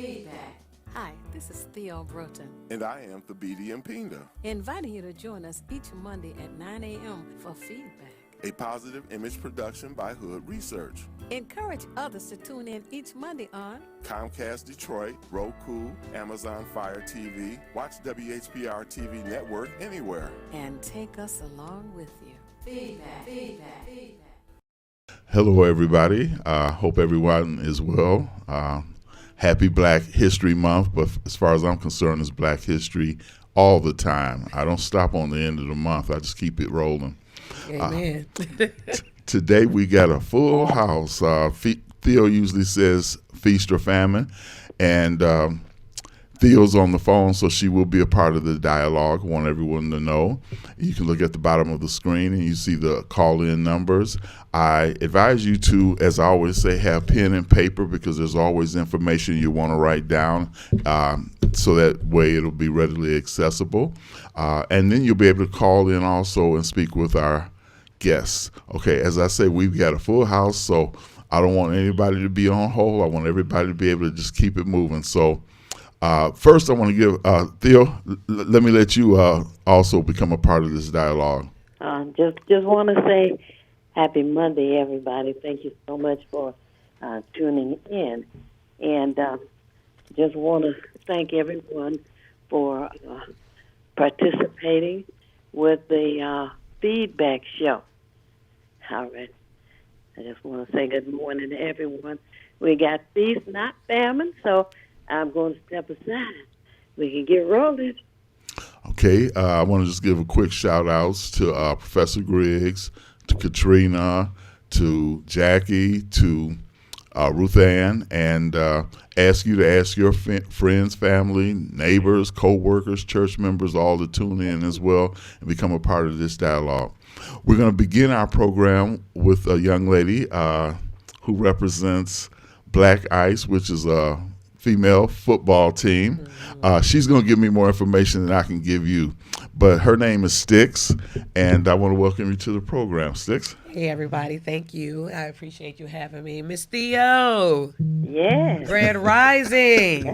Feedback. Hi, this is Theo Broughton, And I am Thabiti Mpinga, inviting you to join us each Monday at 9 a.m. for Feedback. a positive image production by Hood Research. Encourage others to tune in each Monday on Comcast Detroit, Roku, Amazon Fire TV, watch WHPR TV Network anywhere. and take us along with you. Feedback, feedback, feedback. Hello, everybody. Hope everyone is well. Happy Black History Month, but as far as I'm concerned, it's Black History all the time. I don't stop on the end of the month. I just keep it rolling. Amen. Today we got a full house. Theo usually says feast or famine, and Theo's on the phone, so she will be a part of the dialogue. I want everyone to know. You can look at the bottom of the screen and you see the call-in numbers. I advise you to, as I always say, have pen and paper because there's always information you want to write down, so that way it'll be readily accessible. And then you'll be able to call in also and speak with our guests. Okay, as I say, we've got a full house, so I don't want anybody to be on hold. I want everybody to be able to just keep it moving. So first, I want to give Theo. Let me let you also become a part of this dialogue. Just want to say happy Monday, everybody. Thank you so much for tuning in. And just want to thank everyone for participating with the feedback show. All right. I just want to say good morning to everyone. We got feast, not famine, so I'm going to step aside. We can get rolling. Okay, I want to just give a quick shout outs to Professor Griggs, to Katrina, to Jackie, to Ruth Ann, and ask you to ask your friends, family, neighbors, co-workers, church members, all to tune in as well and become a part of this dialogue. We're going to begin our program with a young lady who represents Black Ice, which is a female football team. She's going to give me more information than I can give you. But her name is Stix, and I want to welcome you to the program, Stix. Hey, everybody. Thank you. I appreciate you having me. Miss Theo, Yes. Grand Rising.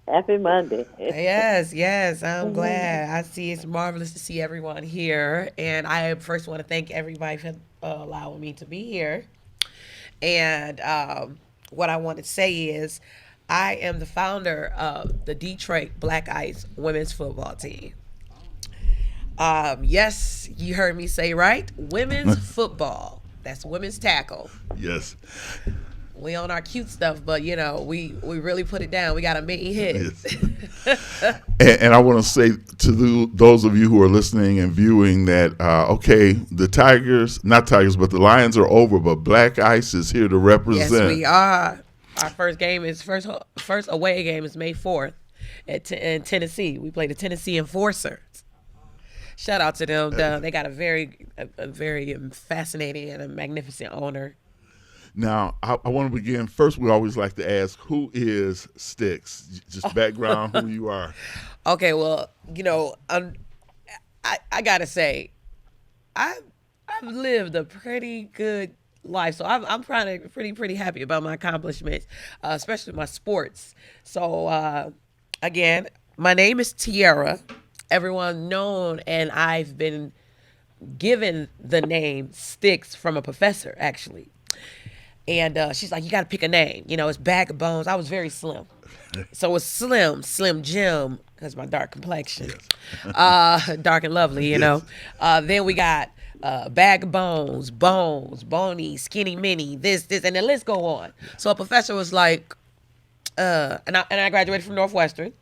Happy Monday. Yes. I'm glad. I see it's marvelous to see everyone here. And I first want to thank everybody for allowing me to be here. And what I want to say is I am the founder of the Detroit Black Ice women's football team. Yes, you heard me say right. Women's football. That's women's tackle. Yes. We on our cute stuff, but we really put it down. We got a main hit. Yes. and I want to say to those of you who are listening and viewing that, okay, the Tigers, not Tigers, but the Lions are over, but Black Ice is here to represent. Yes, we are. Our first away game is May 4th in Tennessee. We play the Tennessee Enforcers. Shout out to them. They got a very fascinating and a magnificent owner. Now, I want to begin. First, we always like to ask, who is Stix? Just background, who you are. Okay, well, I got to say, I've lived a pretty good life, so I'm pretty happy about my accomplishments, especially my sports. So, again, my name is Tiara. Everyone known, and I've been given the name Stix from a professor, actually. And she's like, you got to pick a name. It's Bag of Bones. I was very slim. So it's Slim Jim, because my dark complexion. Yes. Dark and lovely, Then we got Bag of Bones, Bony, Skinny Mini, this, and the list go on. So a professor was like, and I graduated from Northwestern.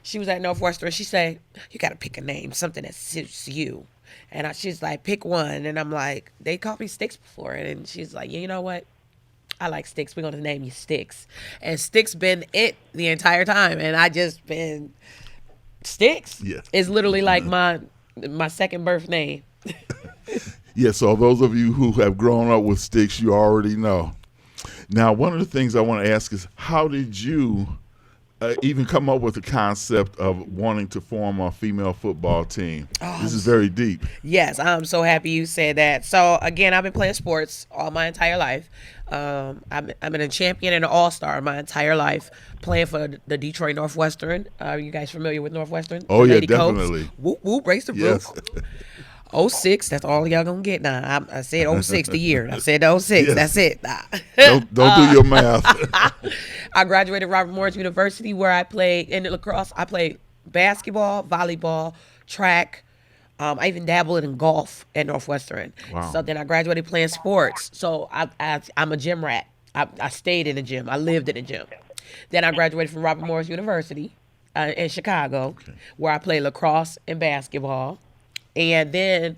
She was at Northwestern. She said, you got to pick a name, something that suits you. And she's like, pick one. And I'm like, they called me Stix before. And she's like, you know what? I like Stix. We're going to name you Stix. And Stix been it the entire time. And I just been Stix. Yes. It's literally like my second birth name. Yeah, so those of you who have grown up with Stix, you already know. Now, one of the things I want to ask is, how did you even come up with the concept of wanting to form a female football team? Oh, This is very deep. Yes, I'm so happy you said that. So again, I've been playing sports all my entire life. I've been a champion and an all-star my entire life, playing for the Detroit Northwestern. Are you guys familiar with Northwestern? Oh, The yeah, Lady Cobes? definitely. Whoop, whoop, race the Yes. roof. 06, that's all y'all gonna get now. I said 06 the year. I said 06, Yes. that's it. Don't do your math. I graduated Robert Morris University, where I played in lacrosse. I played basketball, volleyball, track. I even dabbled in golf at Northwestern. Wow. So then I graduated playing sports. So I'm a gym rat. I stayed in the gym. I lived in the gym. Then I graduated from Robert Morris University in Chicago, where I played lacrosse and basketball. And then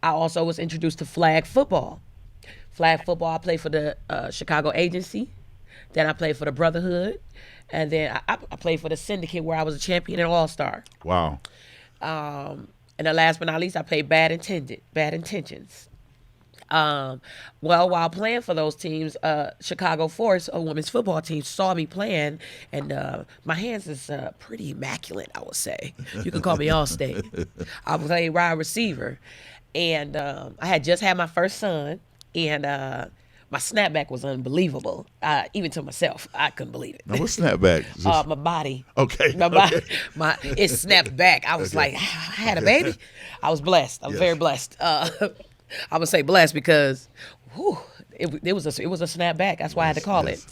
I also was introduced to flag football. Flag football, I played for the Chicago Agency. Then I played for the Brotherhood. And then I played for the Syndicate, where I was a champion and all-star. Wow. And then last but not least, I played Bad Intentions. Well, while playing for those teams, Chicago Force, a women's football team, saw me playing, and my hands is pretty immaculate, I would say. You can call me All-State. I played wide receiver, and I had just had my first son, and my snapback was unbelievable. Even to myself, I couldn't believe it. Now, what's snapback? My body. Okay, My body, okay. it snapped back. I was like, I had a baby. I was blessed. I was very blessed. I'm gonna say blessed because, it was a snap back. That's why I had to call it.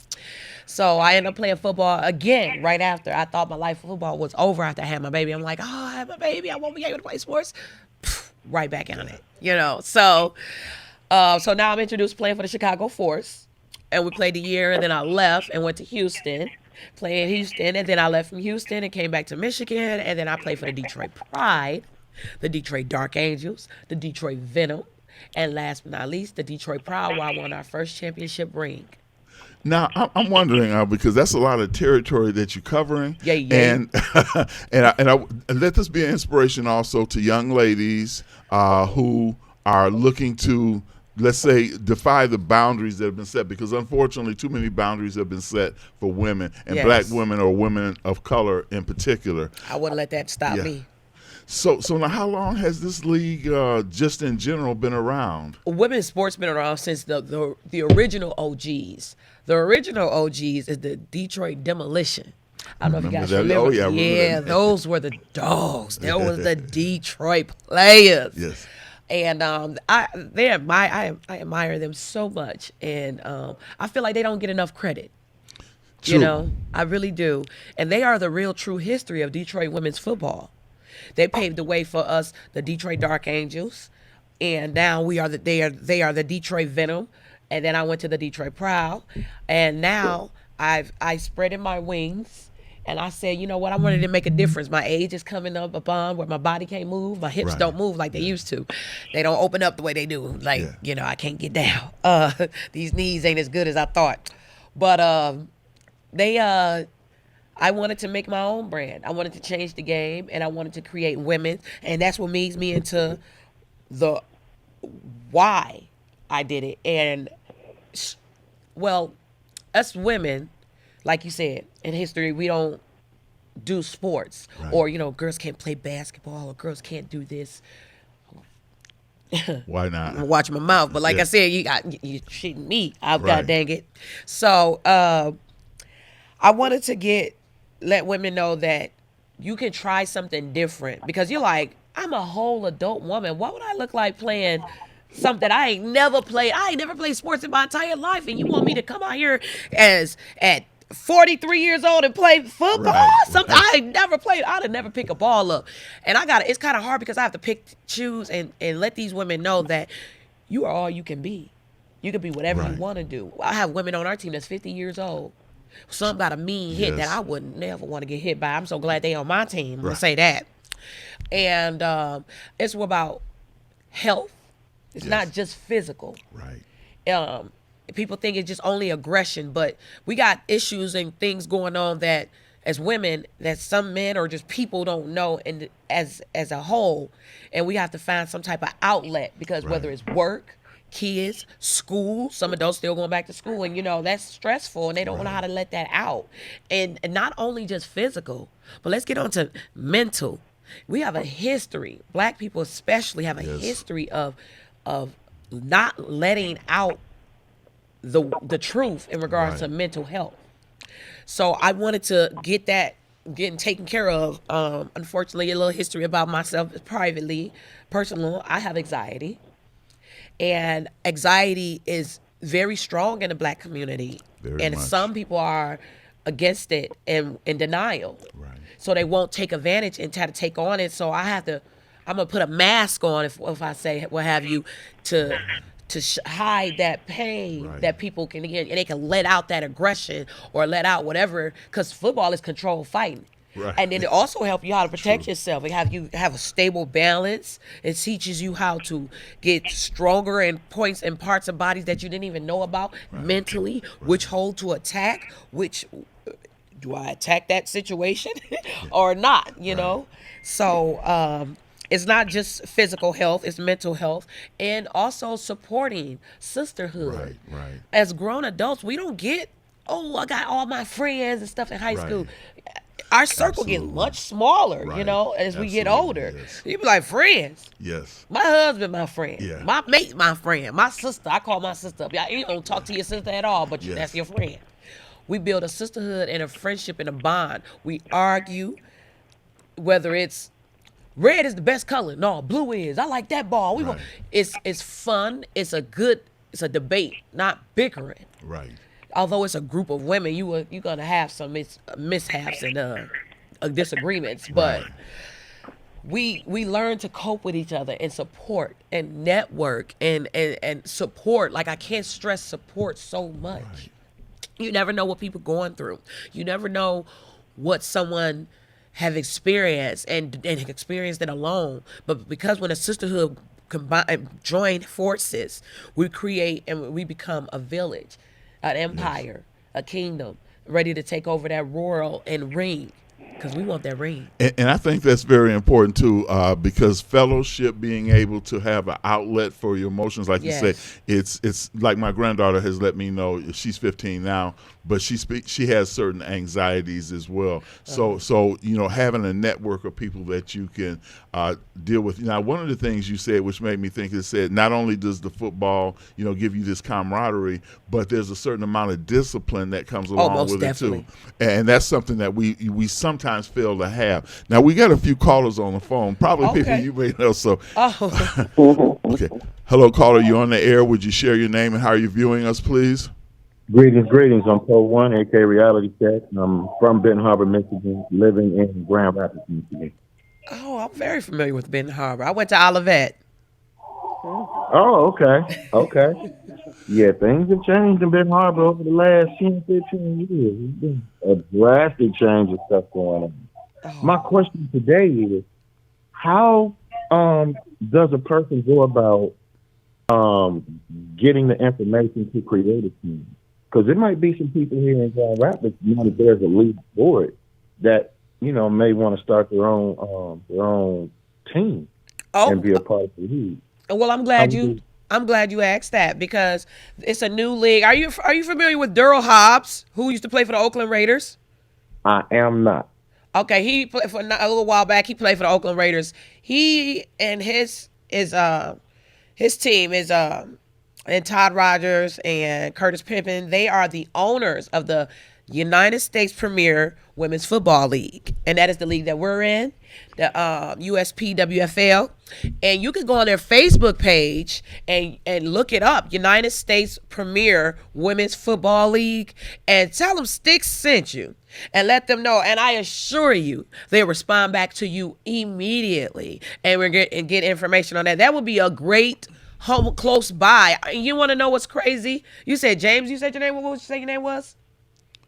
So I ended up playing football again right after. I thought my life of football was over after I had my baby. I'm like, I had my baby. I won't be able to play sports. Right back on it, So, so now I'm introduced playing for the Chicago Force, and we played a year, and then I left and went to Houston, playing Houston, and then I left from Houston and came back to Michigan, and then I played for the Detroit Pride, the Detroit Dark Angels, the Detroit Venom, and last but not least, the Detroit Proud, where I won our first championship ring. Now, I'm wondering, because that's a lot of territory that you're covering. Yeah. And and let this be an inspiration also to young ladies who are looking to, let's say, defy the boundaries that have been set, because unfortunately too many boundaries have been set for women, and Yes. black women or women of color in particular. I wouldn't let that stop me. So now how long has this league just in general been around? Women's sports been around since the original OGs. The original OGs is the Detroit Demolition. I don't know if you guys Remember that? remember. Oh, yeah, I remember Yeah, that. those were the dogs. That was the Detroit players. Yes. And I admire them so much, and I feel like they don't get enough credit. True. I really do. And they are the real true history of Detroit women's football. They paved the way for us, the Detroit Dark Angels, and now they are the Detroit Venom. And then I went to the Detroit Proud, and now I spreaded my wings, and I said, you know what, I wanted to make a difference. My age is coming up upon where my body can't move, my hips Right. don't move like they used to. They don't open up the way they do. Like I can't get down. These knees ain't as good as I thought, but I wanted to make my own brand. I wanted to change the game, and I wanted to create women, and that's what leads me into the why I did it. And well, us women, like you said, in history, we don't do sports, or girls can't play basketball, or girls can't do this. Why not? I'm watching my mouth, but like I said, you cheating me. God dang it. So I wanted to let women know that you can try something different, because you're like, I'm a whole adult woman. Why would I look like playing something I ain't never played? I ain't never played sports in my entire life, and you want me to come out here at 43 years old and play football? Something I ain't never played. I'd have never picked a ball up. And it's kind of hard, because I have to choose and let these women know that you are all you can be. You can be whatever you want to do. I have women on our team that's 50 years old. Some got a mean hit that I would never want to get hit by. I'm so glad they on my team. I'm going to say that. And it's about health. It's not just physical. Right. People think it's just only aggression, but we got issues and things going on that, as women, that some men or just people don't know, and as a whole, and we have to find some type of outlet, because whether it's work, kids, school. Some adults still going back to school, and that's stressful, and they don't know how to let that out. And not only just physical, but let's get on to mental. We have a history. Black people especially have a history of not letting out the truth in regards to mental health. So I wanted to get that getting taken care of. Unfortunately, a little history about myself privately, personal. I have anxiety, and anxiety is very strong in the Black community. Very and much. Some people are against it and in denial. Right. So they won't take advantage and try to take on it. So I'm gonna put a mask on if I say what have you to hide that pain that people can get, and they can let out that aggression or let out whatever, because football is controlled fighting. Right. And then it also helps you how to protect yourself. It have you have a stable balance. It teaches you how to get stronger in points and parts of bodies that you didn't even know about mentally, which hold to attack, which do I attack that situation or not, know? So it's not just physical health, it's mental health, and also supporting sisterhood. Right. As grown adults, we don't get, I got all my friends and stuff in high school. Our circle gets much smaller, as we get older. Yes. You be like, friends. Yes. My husband, my friend. Yeah. My mate, my friend. My sister, I call my sister up. You don't talk to your sister at all, but that's your friend. We build a sisterhood and a friendship and a bond. We argue, whether it's red is the best color. No, blue is. I like that ball. It's fun. It's a debate, not bickering. Right. Although it's a group of women, you're gonna have some mishaps and disagreements, but we learn to cope with each other and support and network and support. Like, I can't stress support so much. Right. You never know what people are going through. You never know what someone have experienced and experienced it alone. But because when a sisterhood join forces, we create and we become a village, an empire, a kingdom, ready to take over that royal and reign. Because we want that ring. And I think that's very important too, because fellowship, being able to have an outlet for your emotions, like you say, it's like my granddaughter has let me know. She's 15 now, but she has certain anxieties as well. So having a network of people that you can deal with. Now, one of the things you said, which made me think, is said not only does the football give you this camaraderie, but there's a certain amount of discipline that comes along with definitely. it too, and that's something that we sometimes fail to have. Now, we got a few callers on the phone, probably people you may know. So, okay. Hello, caller. You on the air? Would you share your name and how you're viewing us, please? Greetings. I'm Pro One, AK Reality Check. I'm from Benton Harbor, Michigan, living in Grand Rapids, Michigan. Oh, I'm very familiar with Benton Harbor. I went to Olivet. Oh, okay. Yeah, things have changed in Benton Harbor over the last 10, 15 years. There's been a drastic change of stuff going on. Oh. My question today is, how does a person go about getting the information to create a team? Because there might be some people here in Grand Rapids, that there's a league board that may want to start their own team and be a part of the league. Well, I'm glad you asked that, because it's a new league. Are you familiar with Daryl Hobbs, who used to play for the Oakland Raiders? I am not. Okay, he played for a little while back. He played for the Oakland Raiders. He and his team is and Todd Rogers and Curtis Pippen. They are the owners of the United States Premier Women's Football League, and that is the league that we're in, the USPWFL. And you can go on their Facebook page and look it up, United States Premier Women's Football League, and tell them Sticks sent you, and let them know. And I assure you, they'll respond back to you immediately, and get information on that. That would be a great home close by. You want to know what's crazy? You said James. You said your name. What would you say your name was?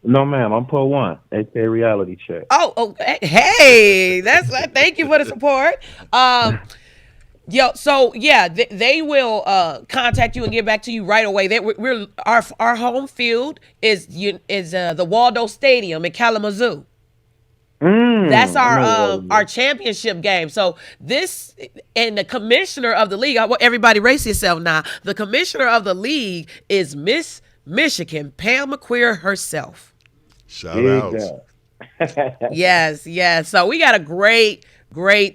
No, ma'am. I'm Pro One, AK Reality Check. Oh, hey, thank you for the support. They will contact you and get back to you right away. Our home field is the Waldo Stadium in Kalamazoo. That's I know what our championship game. So this, and the commissioner of the league, everybody race yourself now. The commissioner of the league is Miss Michigan, Pam McQueer herself. Shout out. Yes. So we got a great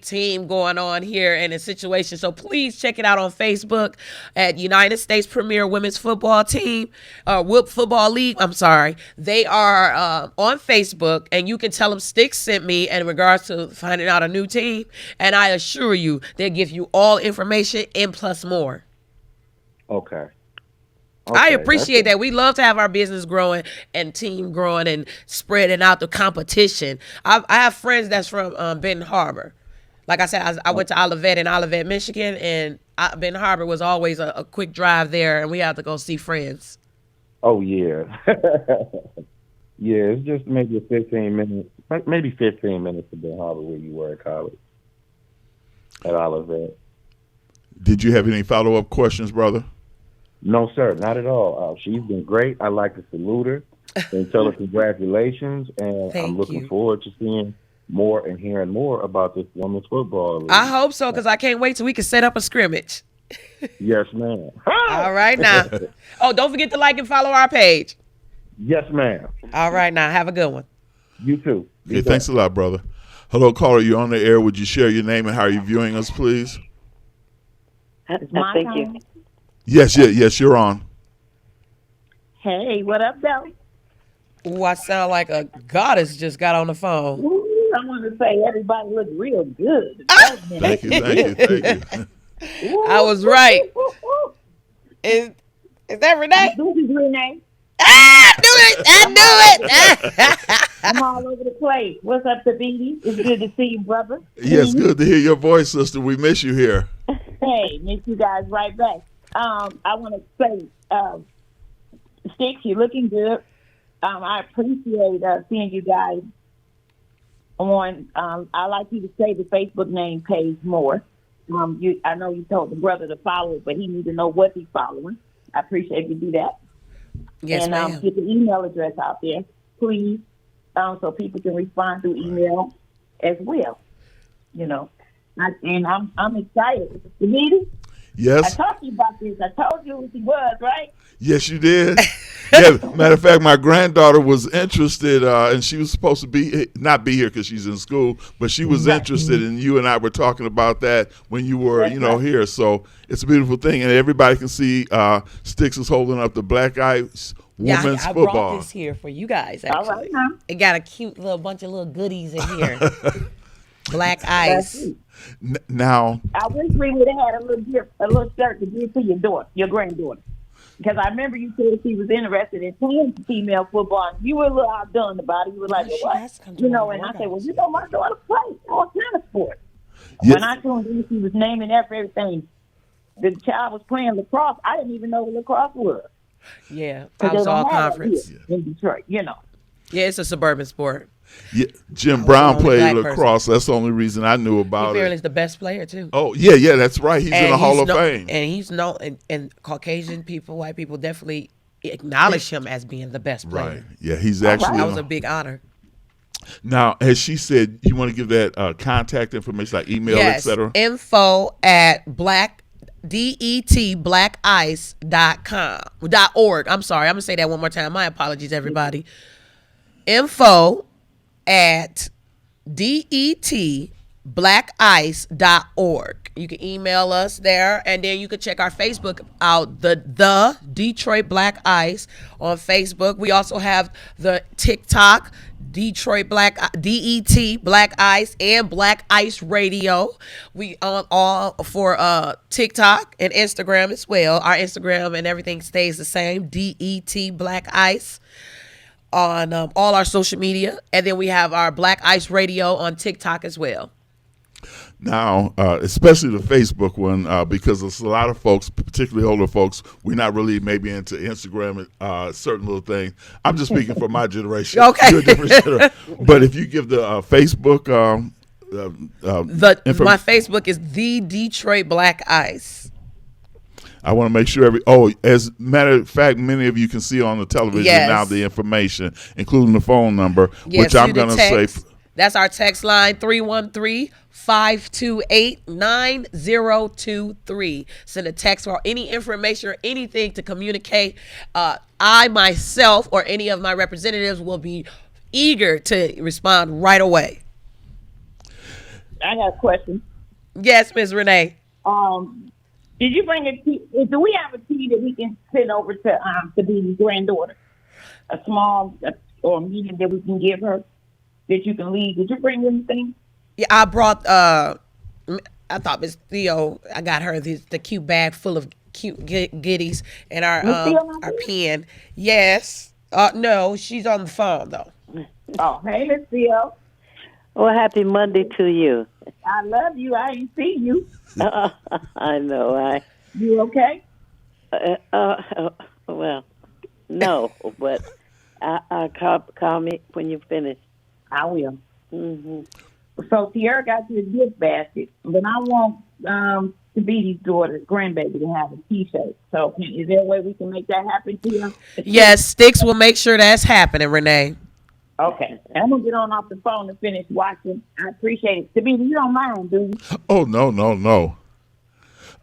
team going on here in a situation. So please check it out on Facebook at United States Premier Women's Football Team, Whoop Football League. I'm sorry. They are on Facebook, and you can tell them Sticks sent me in regards to finding out a new team. And I assure you, they'll give you all information and plus more. Okay. I appreciate that. We love to have our business growing and team growing and spreading out the competition. I have friends that's from Benton Harbor. Like I said, I went to Olivet, Michigan, and Benton Harbor was always a quick drive there, and we had to go see friends. Oh, yeah. Yeah, it's just maybe 15 minutes to Benton Harbor where you were at college, at Olivet. Did you have any follow-up questions, brother? No, sir, not at all. She's been great. I'd like to salute her and tell her congratulations, and I'm looking forward to seeing more and hearing more about this women's football league. I hope so, because I can't wait till we can set up a scrimmage. Yes, ma'am. All right, now. Oh, don't forget to like and follow our page. Yes, ma'am. All right, now. Have a good one. You too. Okay, thanks a lot, brother. Hello, caller. You're on the air. Would you share your name and how you're viewing us, please? Thank you. Yes, you're on. Hey, what up, though? Ooh, I sound like a goddess just got on the phone. Ooh, I want to say everybody looked real good. Thank you. I was right. Is that Renee? This is Renee. I knew it. I'm all over the place. What's up, Tabidi? It's good to see you, brother. Yes, good to hear your voice, sister. We miss you here. Hey, miss you guys right back. I want to say, Sticks, you're looking good. I appreciate seeing you guys on. I like you to say the Facebook name page more. I know you told the brother to follow it, but he needs to know what he's following. I appreciate you do that. Yes, and ma'am. get the email address out there, please, so people can respond through email as well. You know, and I'm excited. Tabidi? Yes. I talked to you about this. I told you who she was, right? Yes, you did. Yeah, matter of fact, my granddaughter was interested, and she was supposed to not be here because she's in school, but she was interested, and you and I were talking about that when you were, here. So it's a beautiful thing, and everybody can see Sticks is holding up the Black Ice Women's I Football. brought this here for you guys, actually. All right, now. It got a cute little bunch of little goodies in here. Black Ice. Now, I wish we would have had a little gift, a little shirt to give to your granddaughter. Because I remember you said she was interested in playing female football. And you were a little outdone about it. You were like, what? And I said, well, my daughter plays all kind of sports. Yes. When I tuned in, she was naming everything. The child was playing lacrosse. I didn't even know what lacrosse was. Yeah, I was all conference. In Detroit, Yeah, it's a suburban sport. Yeah, Jim Brown played lacrosse. That's the only reason I knew about he it. He's the best player too. Oh yeah, that's right. He's in the Hall of Fame, and he's known. And Caucasian people, white people, definitely acknowledge him as being the best player. Right? Yeah, he's actually. That was a big honor. Now, as she said, you want to give that contact information, like email, etc. Info at blackice.org. I'm sorry, I'm gonna say that one more time. My apologies, everybody. Info at detblackice.org. You can email us there, and then you can check our Facebook out, the Detroit Black Ice on Facebook. We also have the TikTok, Detroit DET Black Ice, and Black Ice Radio. We on all for TikTok and Instagram as well. Our Instagram and everything stays the same, DET Black Ice, on all our social media. And then we have our Black Ice Radio on TikTok as well. Now, especially the Facebook one, because there's a lot of folks, particularly older folks, we're not really maybe into Instagram and certain little things. I'm just speaking for my generation. Okay. You're a different generation. But if you give the Facebook, my Facebook is the Detroit Black Ice. I want to make sure as a matter of fact, many of you can see on the television now the information, including the phone number, which I'm going to say. That's our text line, 313-528-9023. Send a text or any information or anything to communicate. I, myself, or any of my representatives will be eager to respond right away. I got a question. Yes, Ms. Renee. Did you bring a tea? Do we have a tea that we can send over to the granddaughter? A small or medium that we can give her that you can leave. Did you bring anything? Yeah, I brought. I thought Miss Theo. I got her the cute bag full of cute goodies and our pen. Yes. No, she's on the phone though. Oh, hey, Miss Theo. Well, happy Monday to you. I love you. I ain't seen you. I know. You okay? Well, no, but call me when you finish. I will. Mm-hmm. So Tierra got you a gift basket, but I want Tabitha's daughter, grandbaby, to have a T-shirt. So is there a way we can make that happen, Tia? Yes, Sticks will make sure that's happening, Renee. Okay. And I'm going to get on off the phone and finish watching. I appreciate it. Tabitha, you don't mind, do you? Oh, no.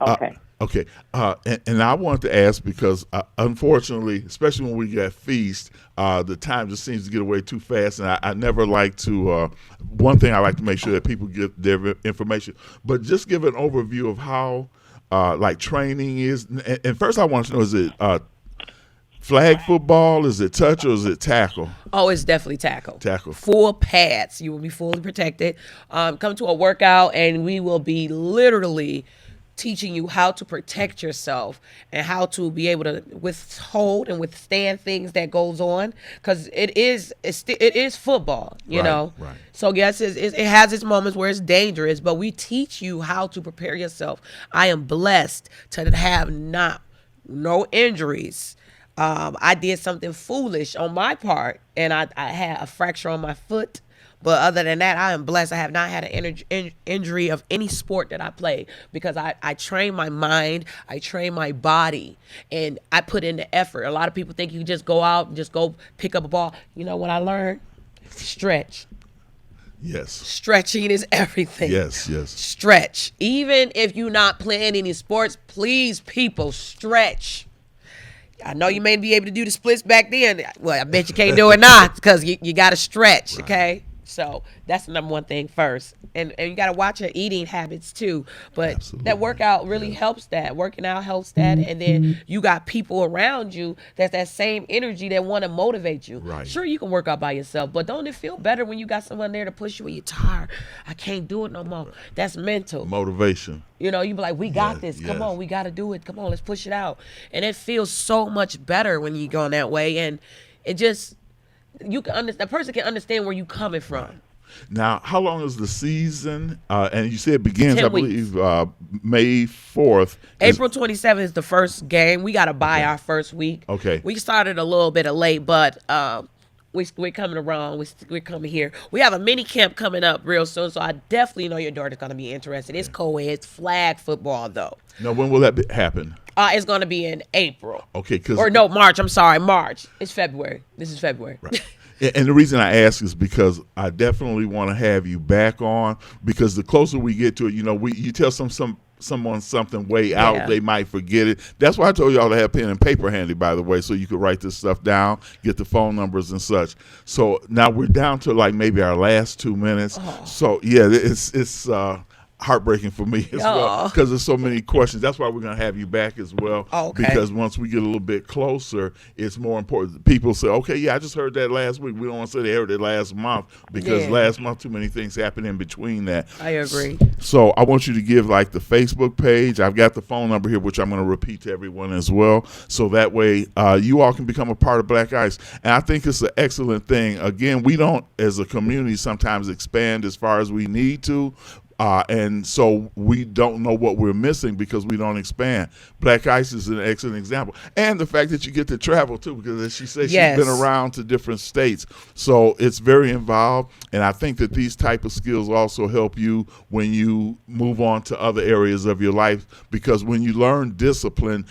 Okay. Okay. And I wanted to ask because, unfortunately, especially when we get feast, the time just seems to get away too fast. And I never like to, one thing I like to make sure that people get their information, but just give an overview of how, like, training is. And first I want to know, is it flag football? Is it touch or is it tackle? Oh, it's definitely tackle. Tackle. Full pads. You will be fully protected. Come to a workout and we will be literally teaching you how to protect yourself and how to be able to withhold and withstand things that goes on, because it is football, you know. Right. So yes, it has its moments where it's dangerous, but we teach you how to prepare yourself. I am blessed to have no injuries. I did something foolish on my part, and I had a fracture on my foot. But other than that, I am blessed. I have not had an injury of any sport that I play because I train my mind, I train my body, and I put in the effort. A lot of people think you just go out and just go pick up a ball. You know what I learned? Stretch. Yes. Stretching is everything. Yes. Stretch. Even if you're not playing any sports, please, people, stretch. I know you may be able to do the splits back then. Well, I bet you can't do it now because you got to stretch, okay? So that's the number one thing first. And you got to watch your eating habits too. But Absolutely. That workout really helps that. Working out helps that. And then you got people around you that's that same energy that want to motivate you. Right. Sure, you can work out by yourself, but don't it feel better when you got someone there to push you when you're tired? I can't do it no more. That's mental. Motivation. You know, you be like, we got Yes, this. Come yes. on, we got to do it. Come on, let's push it out. And it feels so much better when you're going that way. And it just, you can understand, a person can understand where you're coming from. Now, how long is the season? And you said it begins, 10 I believe, May 4th. April 27th is the first game. We got to buy our first week. Okay. We started a little bit late, but we're coming around. We're coming here. We have a mini camp coming up real soon, so I definitely know your daughter's going to be interested. It's co-ed. It's flag football, though. Now, when will that happen? It's going to be in April. Okay. March. I'm sorry, March. It's February. This is February. Right. And the reason I ask is because I definitely want to have you back on, because the closer we get to it, you know, you tell someone something way out, they might forget it. That's why I told y'all to have pen and paper handy, by the way, so you could write this stuff down, get the phone numbers and such. So now we're down to like maybe our last 2 minutes. Oh. So yeah, it's heartbreaking for me as well, because there's so many questions. That's why we're going to have you back as well. Okay. Because once we get a little bit closer, it's more important. People say, okay, yeah, I just heard that last week. We don't want to say they heard it last month, because last month too many things happened in between that. I agree. So I want you to give like the Facebook page. I've got the phone number here, which I'm going to repeat to everyone as well. So that way you all can become a part of Black Ice. And I think it's an excellent thing. Again, we don't, as a community, sometimes expand as far as we need to. And so we don't know what we're missing because we don't expand. Black Ice is an excellent example. And the fact that you get to travel, too, because as she says, she's been around to different states. So it's very involved. And I think that these type of skills also help you when you move on to other areas of your life, because when you learn discipline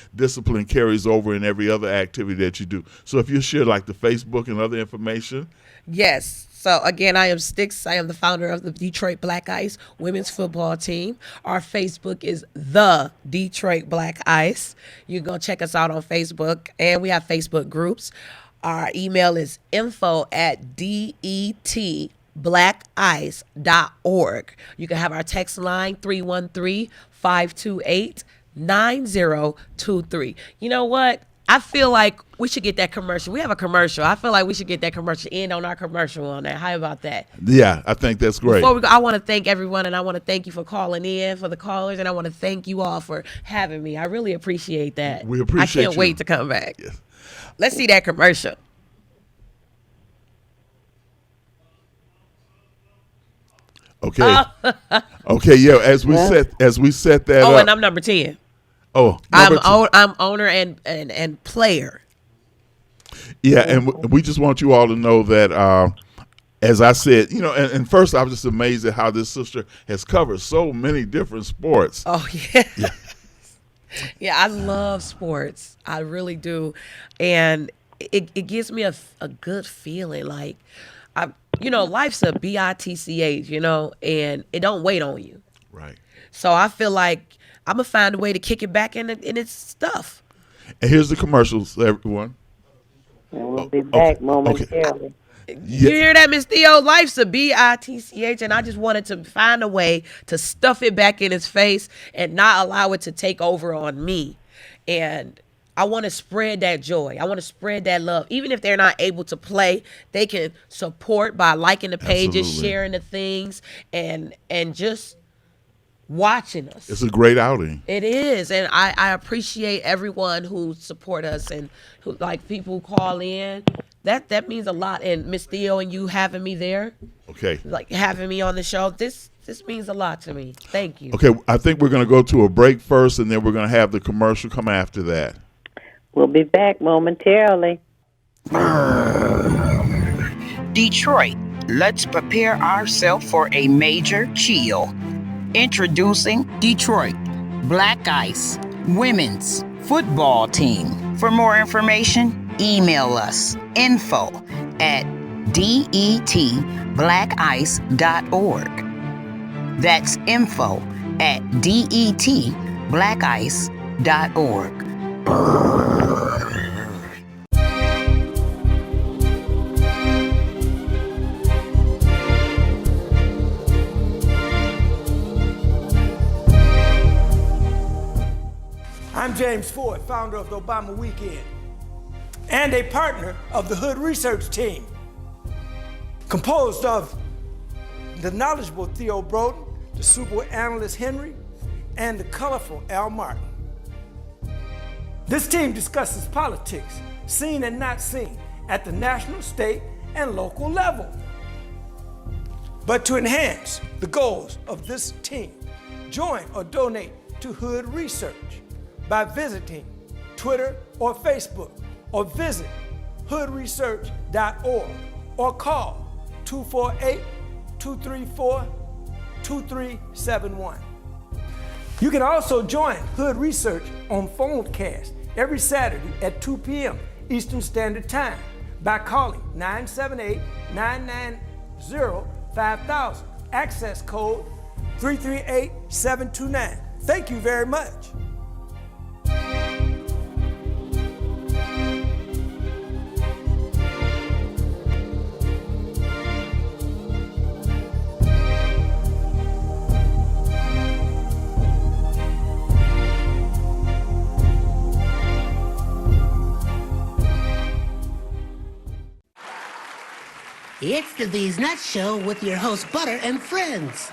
carries over in every other activity that you do. So if you share like the Facebook and other information. Yes. So again, I am Sticks. I am the founder of the Detroit Black Ice women's football team. Our Facebook is the Detroit Black Ice. You can go check us out on Facebook, and we have Facebook groups. Our email is info@dettblackice.org. You can have our text line 313-528-9023. You know what? I feel like we should get that commercial. We have a commercial. I feel like we should get that commercial in on our commercial on that. How about that? Yeah, I think that's great. Before we go, I want to thank everyone, and I want to thank you for calling in, for the callers, and I want to thank you all for having me. I really appreciate that. We appreciate I can't you. wait to come back. Yes. Let's see that commercial. Okay. Okay. Yeah. As we set that up. Oh, and I'm number 10. Oh, I'm owner and player. Yeah, and we just want you all to know that, as I said, you know, and first I was just amazed at how this sister has covered so many different sports. Oh, yeah. Yeah, I love sports. I really do. And it gives me a good feeling. Like, life's a bitch, and it don't wait on you. Right. So I feel like I'm going to find a way to kick it back in its stuff. And here's the commercials, everyone. And we'll be back momentarily. Yeah. You hear that, Miss Theo? Life's a bitch, and I just wanted to find a way to stuff it back in his face and not allow it to take over on me. And I want to spread that joy. I want to spread that love. Even if they're not able to play, they can support by liking the pages, Absolutely. sharing the things, and just watching us. It's a great outing. It is, and I appreciate everyone who support us and who, like, people who call in. That means a lot. And Miss Theo and you having me there, Okay. like having me on the show, this means a lot to me. Thank you. Okay, I think we're going to go to a break first, and then we're going to have the commercial come after that. We'll be back momentarily. Detroit, let's prepare ourselves for a major chill. Introducing Detroit Black Ice Women's Football Team. For more information, email us info@dettblackice.org. That's info@dettblackice.org. I'm James Ford, founder of the Obama Weekend, and a partner of the Hood Research Team, composed of the knowledgeable Theo Broden, the super analyst Henry, and the colorful Al Martin. This team discusses politics, seen and not seen, at the national, state, and local level. But to enhance the goals of this team, join or donate to Hood Research by visiting Twitter or Facebook, or visit hoodresearch.org, or call 248-234-2371. You can also join Hood Research on Phonecast every Saturday at 2 p.m. Eastern Standard Time by calling 978-990-5000, access code 338729. Thank you very much. It's the These Nuts Show with your host, Butter and friends.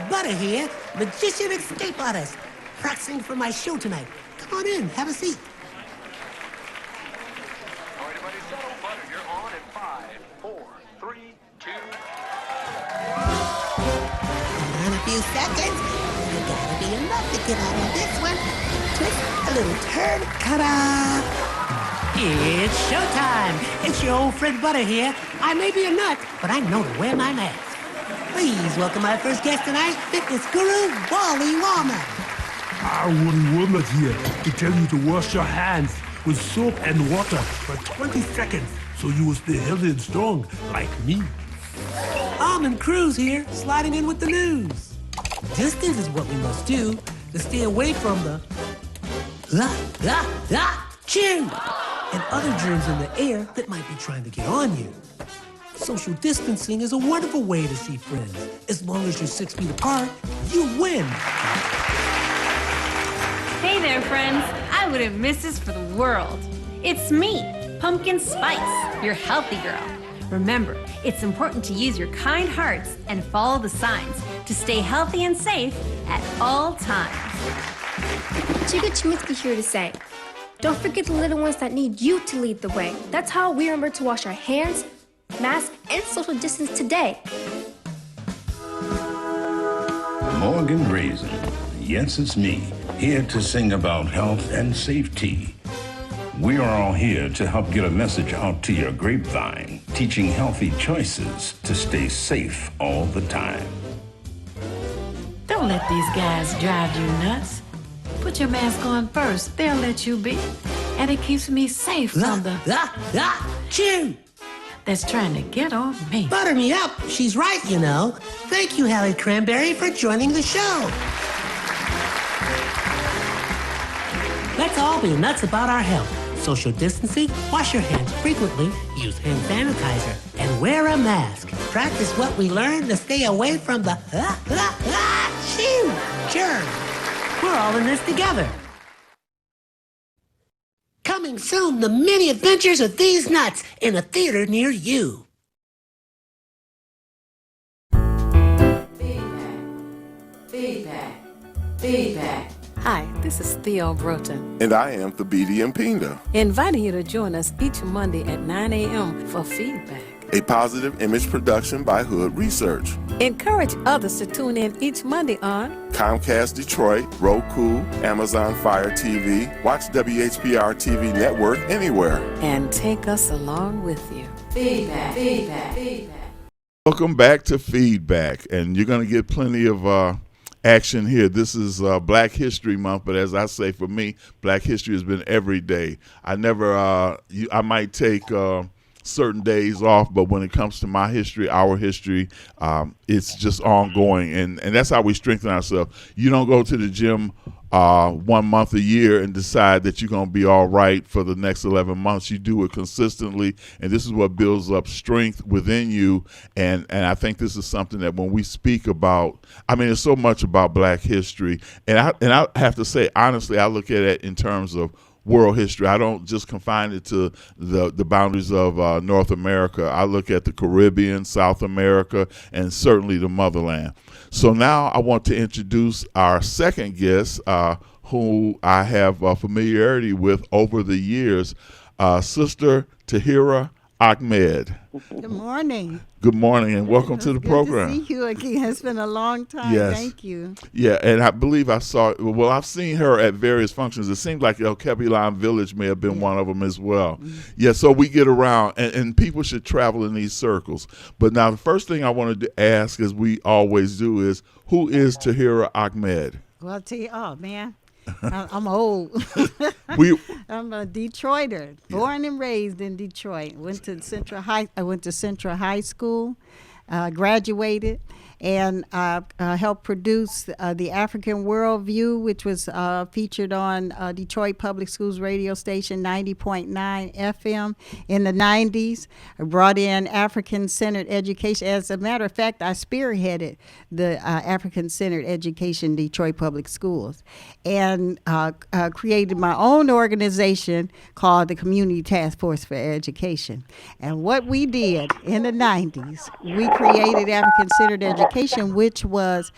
Butter here, magician escape artist, practicing for my show tonight. Come on in, have a seat. All right, everybody settle. Butter, you're on in 5, 4, 3, 2. In a few seconds, you gotta be enough to get out of this one. Twist a little turn, ta-da! It's showtime. It's your old friend Butter here. I may be a nut, but I know to wear my mask. Please welcome my first guest tonight, fitness guru, Wally Warmer. Wally Warmer here to tell you to wash your hands with soap and water for 20 seconds so you will stay healthy and strong like me. Almond Cruz here, sliding in with the news. Distance is what we must do to stay away from the chew and other germs in the air that might be trying to get on you. Social distancing is a wonderful way to see friends. As long as you're 6 feet apart, you win. Hey there, friends. I wouldn't miss this for the world. It's me, Pumpkin Spice, your healthy girl. Remember, it's important to use your kind hearts and follow the signs to stay healthy and safe at all times. Chica Chiminsky here to say, don't forget the little ones that need you to lead the way. That's how we remember to wash our hands, mask, and social distance today. Morgan Raisin. Yes, it's me, here to sing about health and safety. We are all here to help get a message out to your grapevine, teaching healthy choices to stay safe all the time. Don't let these guys drive you nuts. Put your mask on first, they'll let you be. And it keeps me safe from the chew that's trying to get on me. Butter me up. She's right, you know. Thank you, Hallie Cranberry, for joining the show. Let's all be nuts about our health. Social distancing, wash your hands frequently, use hand sanitizer, and wear a mask. Practice what we learned to stay away from the germs. We're all in this together. Coming soon, the many adventures of these nuts in a theater near you. Feedback. Hi, this is Theo Broughton, And I am Thabiti Mpinga, inviting you to join us each Monday at 9 a.m. for Feedback. a positive image production by Hood Research. Encourage others to tune in each Monday on Comcast Detroit, Roku, Amazon Fire TV, watch WHPR TV Network anywhere. and take us along with you. Feedback. Welcome back to Feedback, and you're going to get plenty of action here. This is Black History Month, but as I say, for me, Black History has been every day. I never, I might take certain days off, but when it comes to my history, our history, it's just ongoing, and that's how we strengthen ourselves. You don't go to the gym 1 month a year and decide that you're going to be all right for the next 11 months. You do it consistently, and this is what builds up strength within you. And I think this is something that when we speak about, I mean, there's so much about Black history, and I have to say, honestly, I look at it in terms of world history. I don't just confine it to the boundaries of North America. I look at the Caribbean, South America, and certainly the motherland. So now I want to introduce our second guest, who I have familiarity with over the years, Sister Tahira Ahmed. Good morning. Good morning, and welcome to the program. Good to see you again. It's been a long time. Yes. Thank you. Yeah, and I believe I've seen her at various functions. It seems like El Kebilan Village may have been one of them as well. Yeah, so we get around, and people should travel in these circles. But now the first thing I wanted to ask, as we always do, is who is Tahira Ahmed? Well, I'll tell you, oh, man. I'm old. I'm a Detroiter, born and raised in Detroit. I went to Central High School, graduated, and helped produce the African Worldview, which was featured on Detroit Public Schools radio station 90.9 FM in the 90s. I brought in African-centered education. As a matter of fact, I spearheaded the African-centered education Detroit Public Schools, and created my own organization called the Community Task Force for Education. And what we did in the 90s, we created African-centered education, which was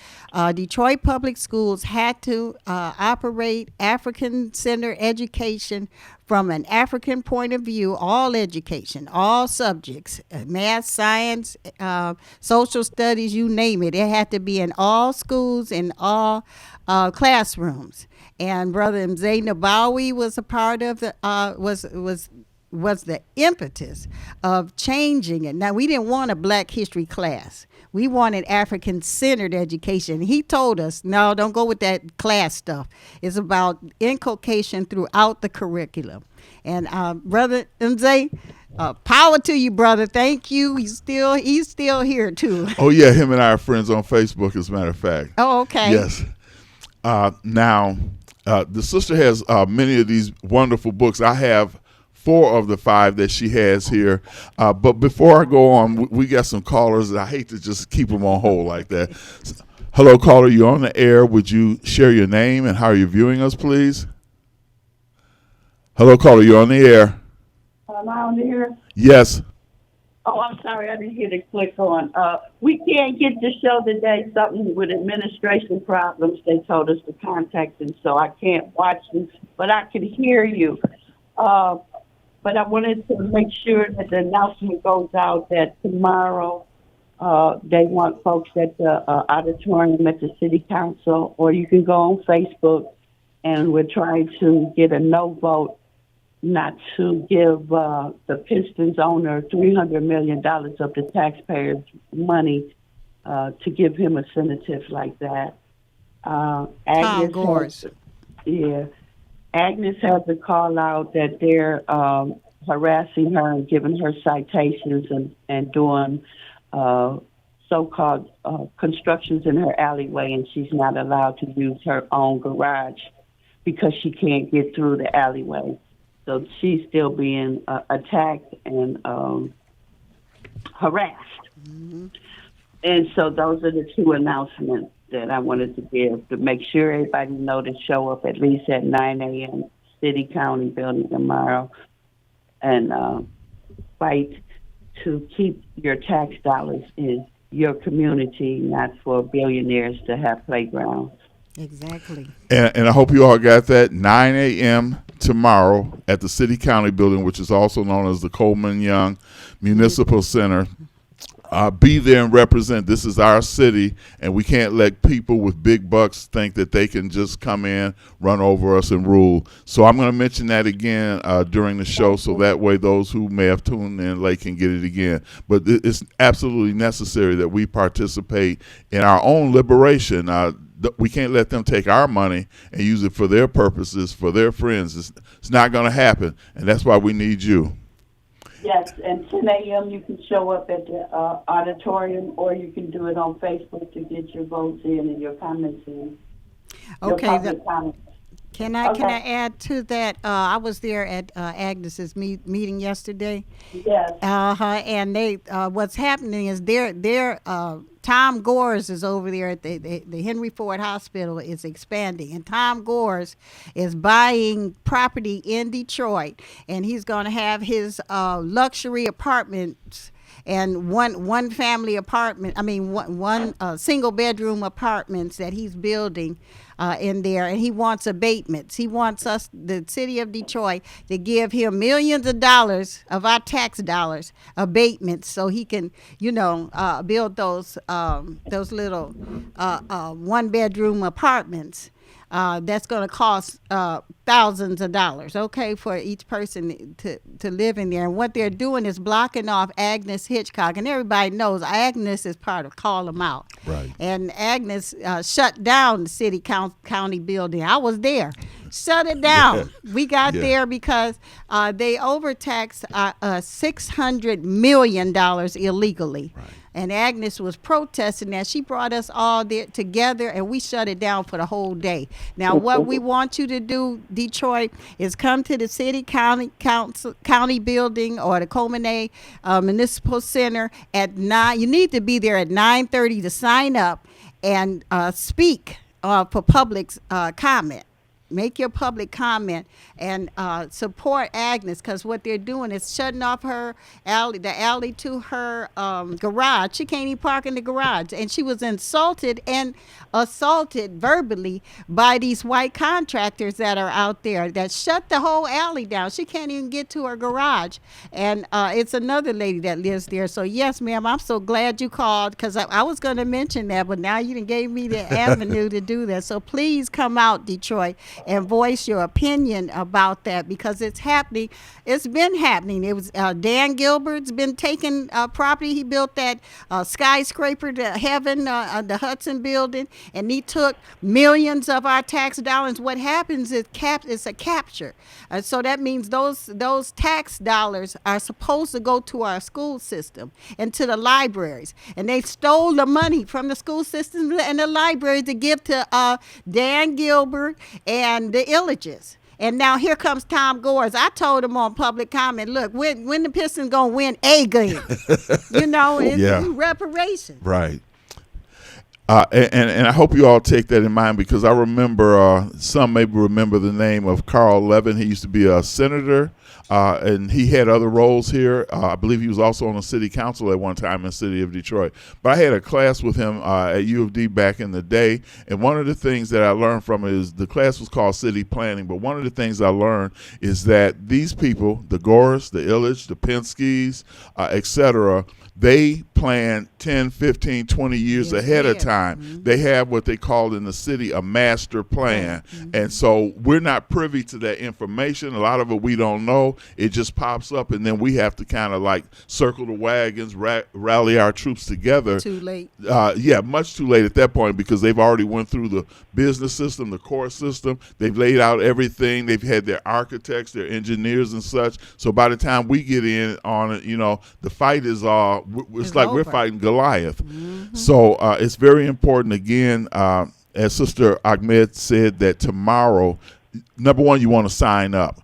Detroit Public Schools had to operate African-centered education from an African point of view, all education, all subjects, math, science, social studies, you name it. It had to be in all schools, in all classrooms. And Brother Mzee Nabawi was a part of the, was was the impetus of changing it. Now, we didn't want a Black history class. We wanted African-centered education. He told us, no, don't go with that class stuff. It's about inculcation throughout the curriculum. And Brother Nze, power to you, brother. Thank you. He's still here, too. Oh, yeah, him and I are friends on Facebook, as a matter of fact. Oh, okay. Yes. Now, the sister has many of these wonderful books. I have 4 of the 5 that she has here. But before I go on, we got some callers. I hate to just keep them on hold like that. Hello, caller. You're on the air. Would you share your name and how you're viewing us, please? Hello, caller. You're on the air. Am I on the air? Yes. Oh, I'm sorry. I didn't hear the click on. We can't get the show today. Something with administration problems. They told us to contact them, so I can't watch them. But I can hear you. But I wanted to make sure that the announcement goes out that tomorrow they want folks at the auditorium at the City Council, or you can go on Facebook, and we're trying to get a no vote not to give the Pistons owner $300 million of the taxpayers' money to give him a sedative like that. Tom Gores. Agnes has a call out that they're harassing her and giving her citations and doing so-called constructions in her alleyway, and she's not allowed to use her own garage because she can't get through the alleyway. So she's still being attacked and harassed. Mm-hmm. And so those are the 2 announcements that I wanted to give to make sure everybody know to show up at least at 9 a.m. City County Building tomorrow and fight to keep your tax dollars in your community, not for billionaires to have playgrounds. Exactly. And I hope you all got that. 9 a.m. tomorrow at the City County Building, which is also known as the Coleman Young Municipal Center. Be there and represent. This is our city, and we can't let people with big bucks think that they can just come in, run over us, and rule. So I'm going to mention that again during the show, so that way those who may have tuned in late can get it again. But it's absolutely necessary that we participate in our own liberation. We can't let them take our money and use it for their purposes, for their friends. It's not going to happen, and that's why we need you. Yes, and 10 a.m. you can show up at the auditorium, or you can do it on Facebook to get your votes in and your comments in. Okay. Can I add to that? I was there at Agnes's meeting yesterday. Yes. And they what's happening is their Tom Gores is over there at the Henry Ford Hospital is expanding, and Tom Gores is buying property in Detroit, and he's going to have his luxury apartments and one family apartment. I mean one single bedroom apartments that he's building in there, and he wants abatements. He wants us, the city of Detroit, to give him millions of dollars of our tax dollars abatements, so he can, build those little one bedroom apartments. That's going to cost thousands of dollars, okay, for each person to live in there. And what they're doing is blocking off Agnes Hitchcock. And everybody knows Agnes is part of Call Them Out. Right. And Agnes shut down the city county building. I was there. Shut it down. Yeah. We got there because they overtaxed $600 million illegally. Right. And Agnes was protesting that. She brought us all there together, and we shut it down for the whole day. Now, what we want you to do, Detroit, is come to the City County Building or the Coleman Municipal Center at 9. You need to be there at 9:30 to sign up and speak for public comment. Make your public comment and support Agnes, because what they're doing is shutting off her alley, the alley to her garage. She can't even park in the garage. And she was insulted and assaulted verbally by these white contractors that are out there that shut the whole alley down. She can't even get to her garage. And it's another lady that lives there. So, yes, ma'am, I'm so glad you called, because I was going to mention that, but now you done gave me the avenue to do that. So please come out, Detroit. and voice your opinion about that, because it's happening. It's been happening. It was Dan Gilbert's been taking property. He built that skyscraper to heaven, the Hudson building, and he took millions of our tax dollars. What happens is it's a capture. So that means those tax dollars are supposed to go to our school system and to the libraries. And they stole the money from the school system and the libraries to give to Dan Gilbert and the Illiches. And now here comes Tom Gores. I told him on public comment, look, when the Pistons going to win a game? It's reparations. Right. And I hope you all take that in mind, because I remember, some maybe remember the name of Carl Levin. He used to be a senator, and he had other roles here. I believe he was also on the city council at one time in the city of Detroit. But I had a class with him at U of D back in the day, and one of the things that I learned from it is the class was called city planning. But one of the things I learned is that these people, the Gores, the Illich, the Penskes, et cetera, they plan 10, 15, 20 years ahead of time. Mm-hmm. They have what they call in the city a master plan. Mm-hmm. And so we're not privy to that information. A lot of it we don't know. It just pops up, and then we have to kind of like circle the wagons, rally our troops together. Too late. Much too late at that point, because they've already went through the business system, the court system. They've laid out everything. They've had their architects, their engineers and such. So by the time we get in on it, the fight is it's like over. We're fighting Goliath. Mm-hmm. So it's very important, again, as Sister Ahmed said, that tomorrow, number one, you want to sign up.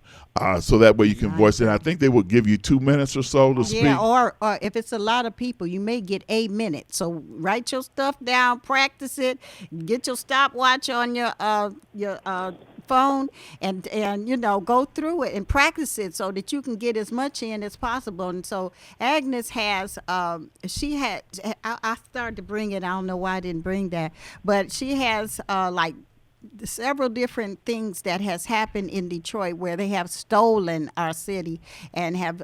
So that way you can voice it. And I think they will give you 2 minutes or so to speak. Yeah, or if it's a lot of people, you may get 8 minutes. So write your stuff down, practice it, get your stopwatch on your phone, and go through it and practice it so that you can get as much in as possible. And so Agnes has, I started to bring it. I don't know why I didn't bring that, but she has several different things that has happened in Detroit where they have stolen our city and have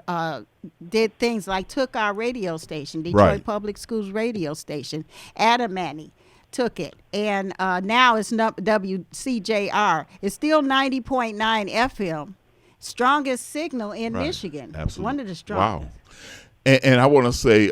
did things like took our radio station, Detroit Public Schools radio station. Adamany took it, and now it's WCJR. It's still 90.9 FM, strongest signal in Michigan. Absolutely. One of the strongest. Wow. And I want to say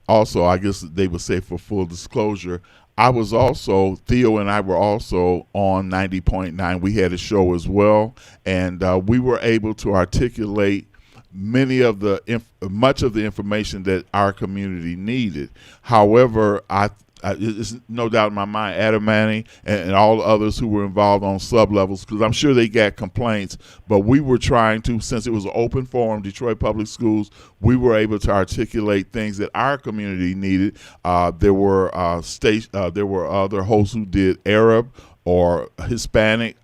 also, I guess they would say for full disclosure, Theo and I were also on 90.9. We had a show as well, and we were able to articulate much of the information that our community needed. However, it's no doubt in my mind, Adamany and all the others who were involved on sub-levels, because I'm sure they got complaints, but we were trying to, since it was an open forum, Detroit Public Schools, we were able to articulate things that our community needed. There were other hosts who did Arab or Hispanic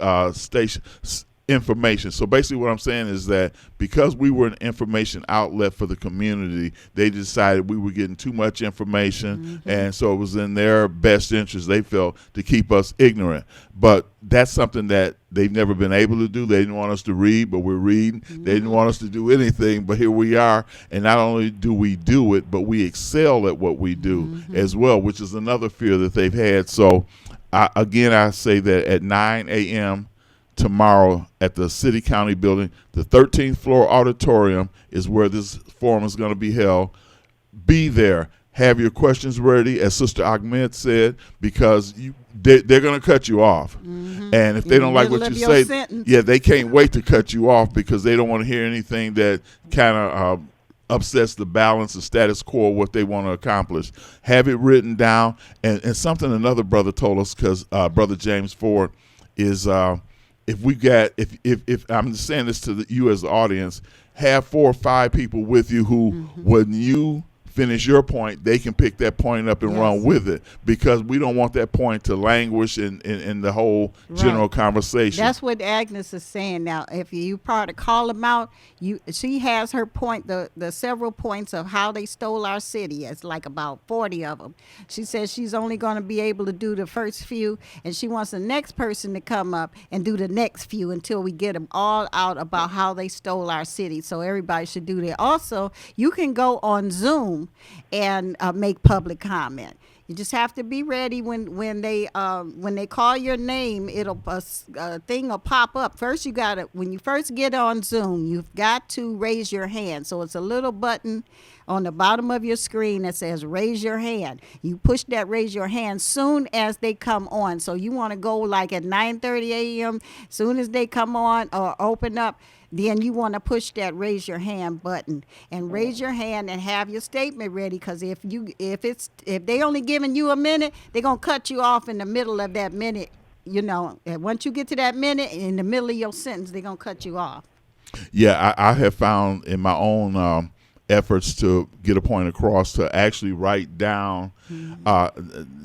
information. So basically what I'm saying is that because we were an information outlet for the community, they decided we were getting too much information, and so it was in their best interest, they felt, to keep us ignorant. But that's something that they've never been able to do. They didn't want us to read, but we're reading. They didn't want us to do anything, but here we are. And not only do we do it, but we excel at what we do as well, which is another fear that they've had. So I say that at 9 a.m. tomorrow at the City County Building, the 13th floor auditorium is where this forum is going to be held. Be there. Have your questions ready, as Sister Ahmed said, because they're going to cut you off. And if they don't like what you say, they can't wait to cut you off, because they don't want to hear anything that kind of upsets the balance, the status quo, what they want to accomplish. Have it written down. And something another brother told us, because Brother James Ford is if I'm just saying this to you as the audience, have 4 or 5 people with you who, when you finish your point, they can pick that point up and run with it, because we don't want that point to languish in the whole general conversation. That's what Agnes is saying. Now, if you part to call them out, she has her point, the several points of how they stole our city. It's like about 40 of them. She says she's only going to be able to do the first few, and she wants the next person to come up and do the next few until we get them all out about how they stole our city. So everybody should do that. Also, you can go on Zoom and make public comment. You just have to be ready when they call your name. It'll a thing will pop up. First, when you first get on Zoom, you've got to raise your hand. So it's a little button on the bottom of your screen that says raise your hand. You push that raise your hand soon as they come on. So you want to go like at 9:30 a.m. Soon as they come on or open up, then you want to push that raise your hand button and raise your hand and have your statement ready. Because if they only giving you a minute, they're gonna cut you off in the middle of that minute. And once you get to that minute, in the middle of your sentence, they're gonna cut you off. Yeah, I have found in my own efforts to get a point across to actually write down.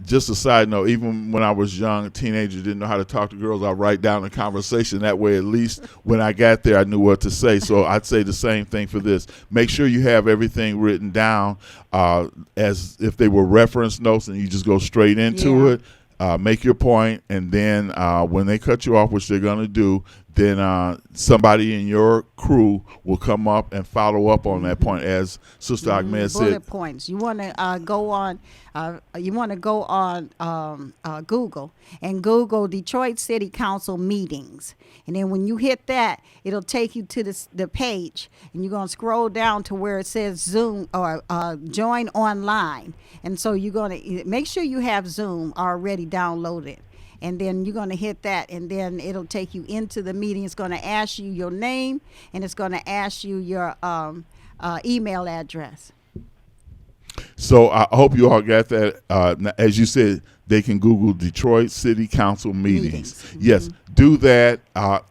Just a side note, even when I was young, a teenager, didn't know how to talk to girls, I'd write down the conversation. That way, at least when I got there, I knew what to say. So I'd say the same thing for this. Make sure you have everything written down as if they were reference notes, and you just go straight into it. Make your point, and then when they cut you off, which they're going to do, then somebody in your crew will come up and follow up on that point, as Sister Ahmed said. Bullet points. You want to go on. Google and Google Detroit City Council meetings, and then when you hit that, it'll take you to the page, and you're gonna scroll down to where it says Zoom or join online, and so you're gonna make sure you have Zoom already downloaded. And then you're going to hit that, and then it'll take you into the meeting. It's going to ask you your name, and it's going to ask you your email address. So I hope you all got that. As you said, they can Google Detroit City Council meetings. Yes, do that.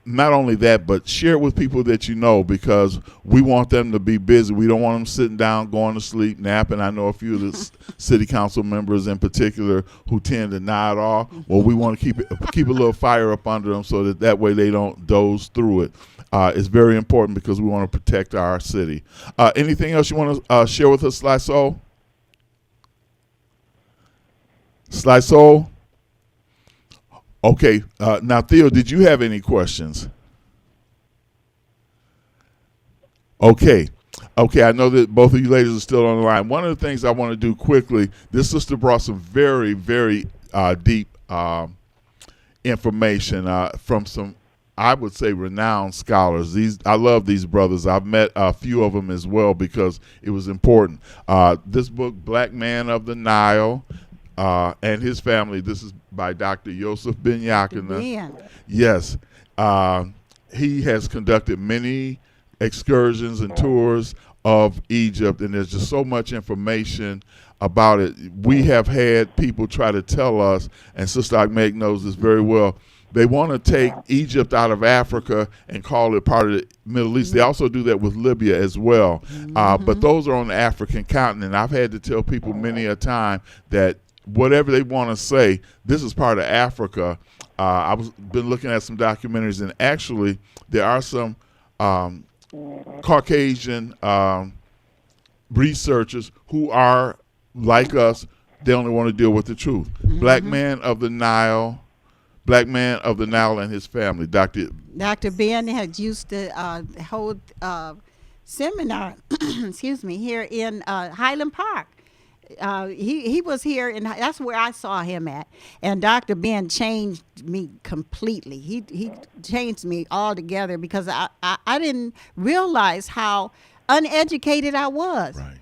Not only that, but share it with people that you know, because we want them to be busy. We don't want them sitting down, going to sleep, napping. I know a few of the city council members in particular who tend to nod off. Well, we want to keep a little fire up under them so that way they don't doze through it. It's very important because we want to protect our city. Anything else you want to share with us, Sly Soul? Sly Soul? Okay. Now, Theo, did you have any questions? Okay. I know that both of you ladies are still on the line. One of the things I want to do quickly, this sister brought some very, very deep information from some, I would say, renowned scholars. I love these brothers. I've met a few of them as well because it was important. This book, Black Man of the Nile, and his family. This is by Dr. Yosef Ben Yakina. Yes. He has conducted many excursions and tours of Egypt, and there's just so much information about it. We have had people try to tell us, and Sister Ahmed knows this very well, they want to take Egypt out of Africa and call it part of the Middle East. They also do that with Libya as well. But those are on the African continent. I've had to tell people many a time that whatever they want to say, this is part of Africa. I've been looking at some documentaries, and actually there are some Caucasian researchers who are like us. They only want to deal with the truth. Black Man of the Nile and his family. Dr. Ben had used to hold seminar, excuse me, here in Highland Park. He was here, and that's where I saw him at. And Dr. Ben changed me completely. He changed me altogether because I didn't realize how uneducated I was. Right.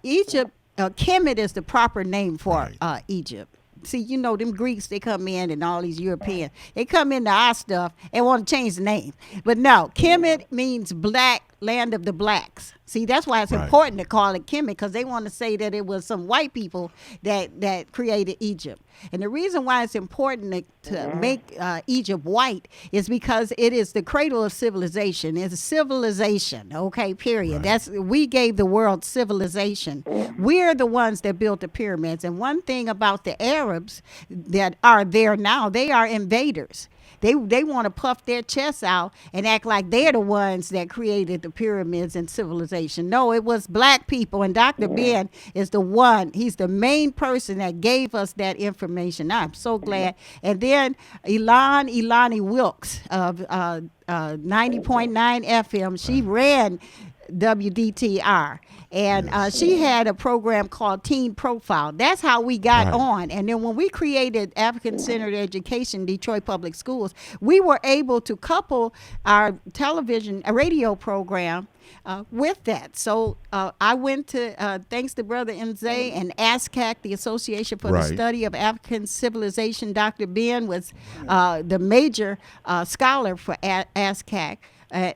Egypt, Kemet is the proper name for Egypt. See, them Greeks, they come in, and all these Europeans, they come into our stuff and want to change the name. But no, Kemet means black, land of the blacks. See, that's why it's important to call it Kemet, because they want to say that it was some white people that created Egypt. And the reason why it's important to make Egypt white is because it is the cradle of civilization. It's a civilization, okay, period. We gave the world civilization. We're the ones that built the pyramids. And one thing about the Arabs that are there now, they are invaders. They want to puff their chests out and act like they're the ones that created the pyramids and civilization. No, it was black people, and Dr. Ben is the one. He's the main person that gave us that information. I'm so glad. And then Ilani Wilkes of 90.9 FM, she ran WDTR. And she had a program called Teen Profile. That's how we got on. And then when we created African-Centered Education, Detroit Public Schools, we were able to couple our radio program with that. So I went to, thanks to Brother Mzee and ASCAC, the Association for the Study of African Civilization. Dr. Ben was the major scholar for ASCAC.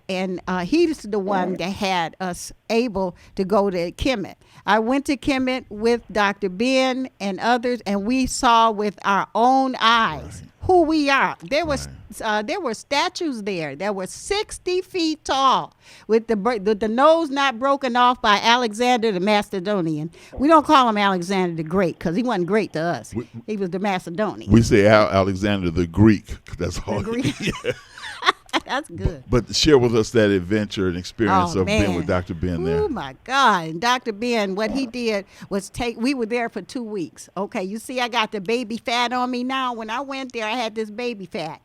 And he's the one that had us able to go to Kemet. I went to Kemet with Dr. Ben and others, and we saw with our own eyes who we are. There were statues there that were 60 feet tall with the nose not broken off by Alexander the Macedonian. We don't call him Alexander the Great because he wasn't great to us. He was the Macedonian. We say Alexander the Greek. That's all. The Greek. That's good. But share with us that adventure and experience of being with Dr. Ben there. Oh, my God. And Dr. Ben, what he did was we were there for 2 weeks. Okay, you see I got the baby fat on me now. When I went there, I had this baby fat.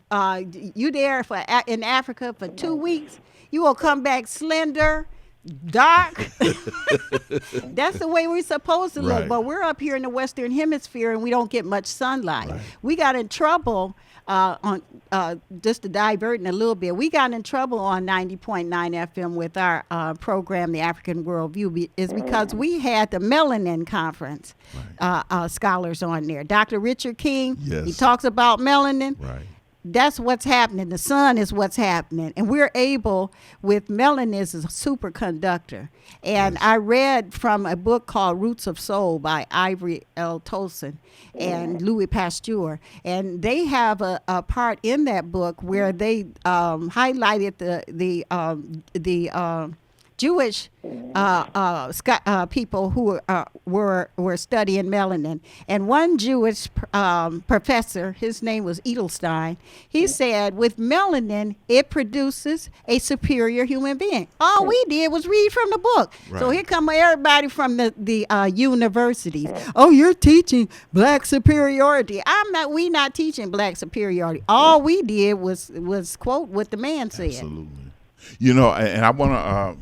You there in Africa for 2 weeks, you will come back slender, dark. That's the way we're supposed to look. But we're up here in the Western Hemisphere, and we don't get much sunlight. We got in trouble on just to diverting a little bit. We got in trouble on 90.9 FM with our program, The African Worldview, is because we had the Melanin Conference scholars on there. Dr. Richard King, he talks about melanin. That's what's happening. The sun is what's happening. And we're able, with melanin is a superconductor. And I read from a book called Roots of Soul by Ivory L. Tolson and Louis Pasteur. And they have a part in that book where they highlighted the Jewish people who were studying melanin. And one Jewish professor, his name was Edelstein, he said, with melanin, it produces a superior human being. All we did was read from the book. So here come everybody from the universities. Oh, you're teaching black superiority. We not teaching black superiority. All we did was quote what the man said. Absolutely. You know, and I want to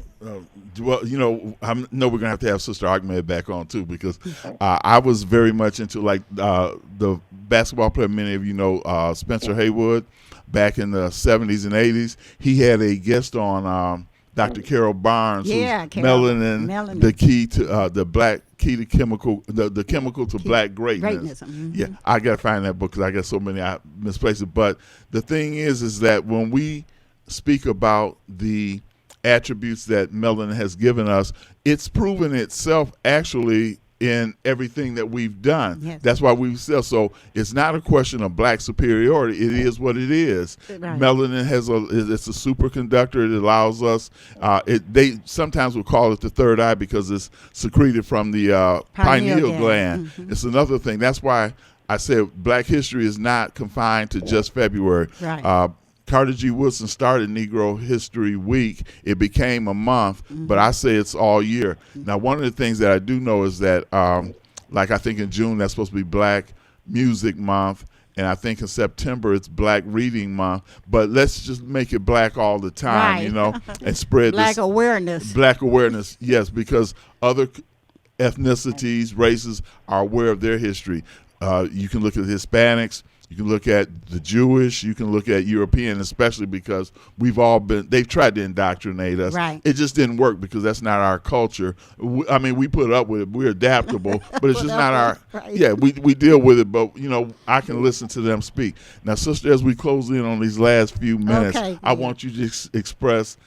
well, you know, I know we're gonna have Sister Ahmed back on too, because I was very much into like the basketball player. Many of you know Spencer Haywood. Back in the 70s and 80s, he had a guest on Dr. Carol Barnes. Melanin, the key to the black key to chemical, the chemical to black greatness. Yeah, I gotta find that book because I got so many I misplaced it. But the thing is that when we speak about the attributes that melanin has given us, it's proven itself actually in everything that we've done. That's why we've said so. It's not a question of black superiority. It is what it is. Melanin it's a superconductor. It allows us. They sometimes will call it the third eye because it's secreted from the pineal gland. It's another thing. That's why I said Black history is not confined to just February. Carter G. Woodson started Negro History Week. It became a month, but I say it's all year. Now, one of the things that I do know is that, like I think in June, that's supposed to be Black Music Month, and I think in September it's Black Reading Month. But let's just make it black all the time, you know, and spread black awareness. Black awareness, yes, because other ethnicities, races are aware of their history. You can look at the Hispanics. You can look at the Jewish, you can look at European, especially because they've tried to indoctrinate us. It just didn't work because that's not our culture. I mean, we put up with it. We're adaptable, but it's just not our, we deal with it, but, you know, I can listen to them speak. Now, sister, as we close in on these last few minutes, I want you to express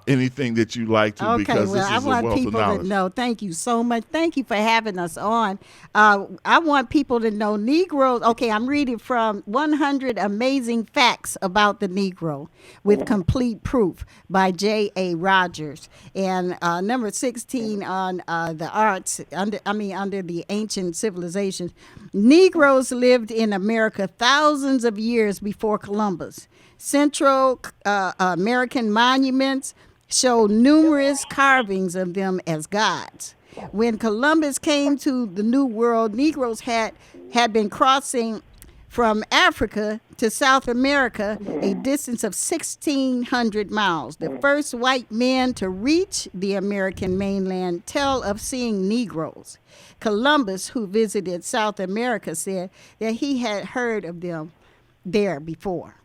anything that you like to, because this is a wealth of knowledge. I want people to know. Thank you so much. Thank you for having us on. I want people to know Negroes. Okay, I'm reading from 100 Amazing Facts About the Negro with Complete Proof by J.A. Rogers. And number 16 on the arts, under the ancient civilizations. Negroes lived in America thousands of years before Columbus. Central American monuments show numerous carvings of them as gods. When Columbus came to the New World, Negroes had been crossing from Africa to South America, a distance of 1,600 miles. The first white men to reach the American mainland tell of seeing Negroes. Columbus, who visited South America, said that he had heard of them there before.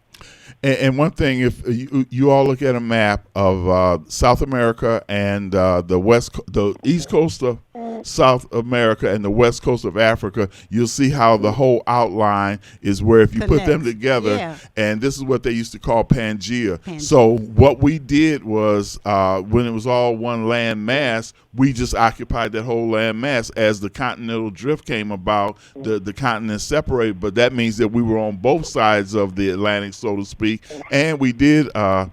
And one thing, if you all look at a map of South America and the east coast of South America and the west coast of Africa, you'll see how the whole outline is where if you put them together, and this is what they used to call Pangea. So what we did was, when it was all one land mass, we just occupied that whole land mass. As the continental drift came about, the continents separated, but that means that we were on both sides of the Atlantic, so to speak, and we did, I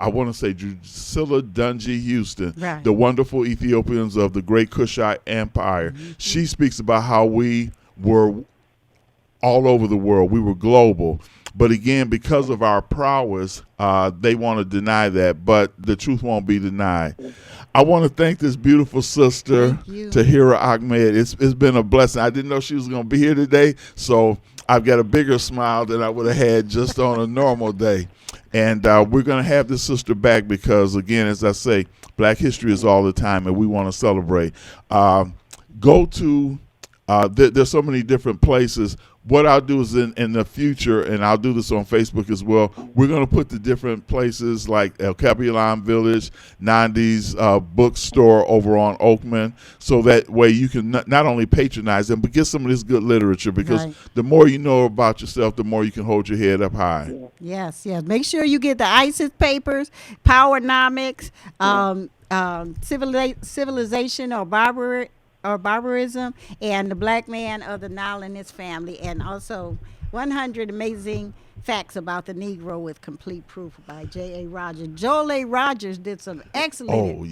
want to say Drusilla Dunjee Houston, the wonderful Ethiopians of the Great Kushite Empire. She speaks about how we were all over the world. We were global. But again, because of our prowess, they want to deny that, but the truth won't be denied. I want to thank this beautiful sister, Tahira Ahmed. It's been a blessing. I didn't know she was going to be here today, so I've got a bigger smile than I would have had just on a normal day. And we're going to have this sister back because, again, as I say, Black history is all the time, and we want to celebrate. Go to, there's so many different places. What I'll do is in the future, and I'll do this on Facebook as well, we're going to put the different places like El Capilan Village, Nandi's bookstore over on Oakman, so that way you can not only patronize them, but get some of this good literature, because the more you know about yourself, the more you can hold your head up high. Yes. Make sure you get the ISIS papers, Powernomics, Civilization or Barbarism, and The Black Man of the Nile and His Family, and also 100 Amazing Facts About the Negro with Complete Proof by J.A. Rogers. Joel A. Rogers did some excellent,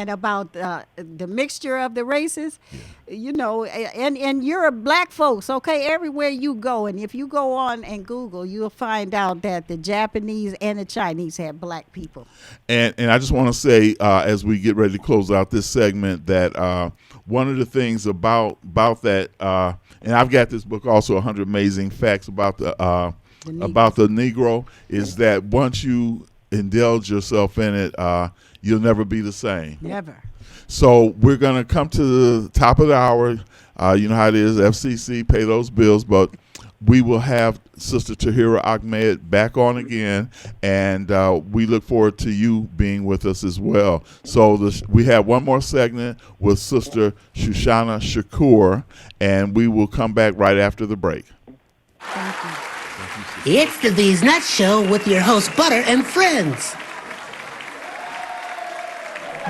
about the mixture of the races, and you're a black folks, okay, everywhere you go. And if you go on and Google, you'll find out that the Japanese and the Chinese have black people. And I just want to say, as we get ready to close out this segment, that one of the things about that, and I've got this book also, 100 Amazing Facts About the Negro, is that once you indulge yourself in it, you'll never be the same. Never. So we're going to come to the top of the hour. You know how it is, FCC, pay those bills, but we will have Sister Tahira Ahmed back on again, and we look forward to you being with us as well. So we have one more segment with Sister Shoshana Shakur, and we will come back right after the break. Thank you. It's the These Nuts Show with your host, Butter and friends.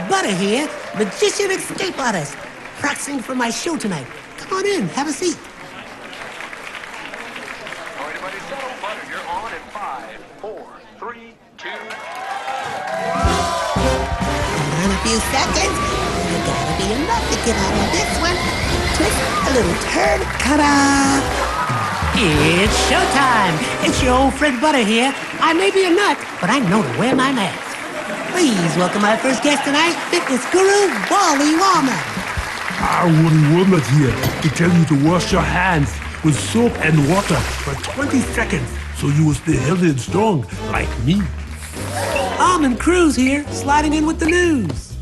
Butter here, magician escape artist, practicing for my show tonight. Come on in, have a seat. Everybody settle. Butter, you're on in 5, 4, 3, 2. In a few seconds, you gotta be enough to get out of this one. Twist a little turn, ta-da! It's showtime. It's your old friend Butter here. I may be a nut, but I know to wear my mask. Please welcome our first guest tonight, fitness guru, Wally Warmer. Wally Warmer here to tell you to wash your hands with soap and water for 20 seconds so you will stay healthy and strong like me. Almond Cruz here, sliding in with the news.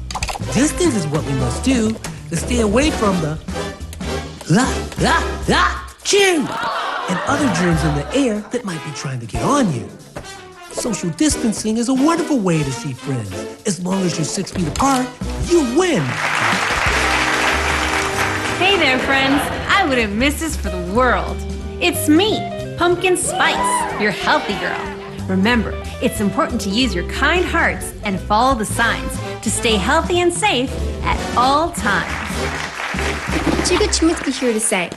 Distance is what we must do to stay away from the chew and other germs in the air that might be trying to get on you. Social distancing is a wonderful way to see friends. As long as you're 6 feet apart, you win. Hey there, friends. I wouldn't miss this for the world. It's me, Pumpkin Spice, your healthy girl. Remember, it's important to use your kind hearts and follow the signs to stay healthy and safe at all times. Chica Chiminsky here to say,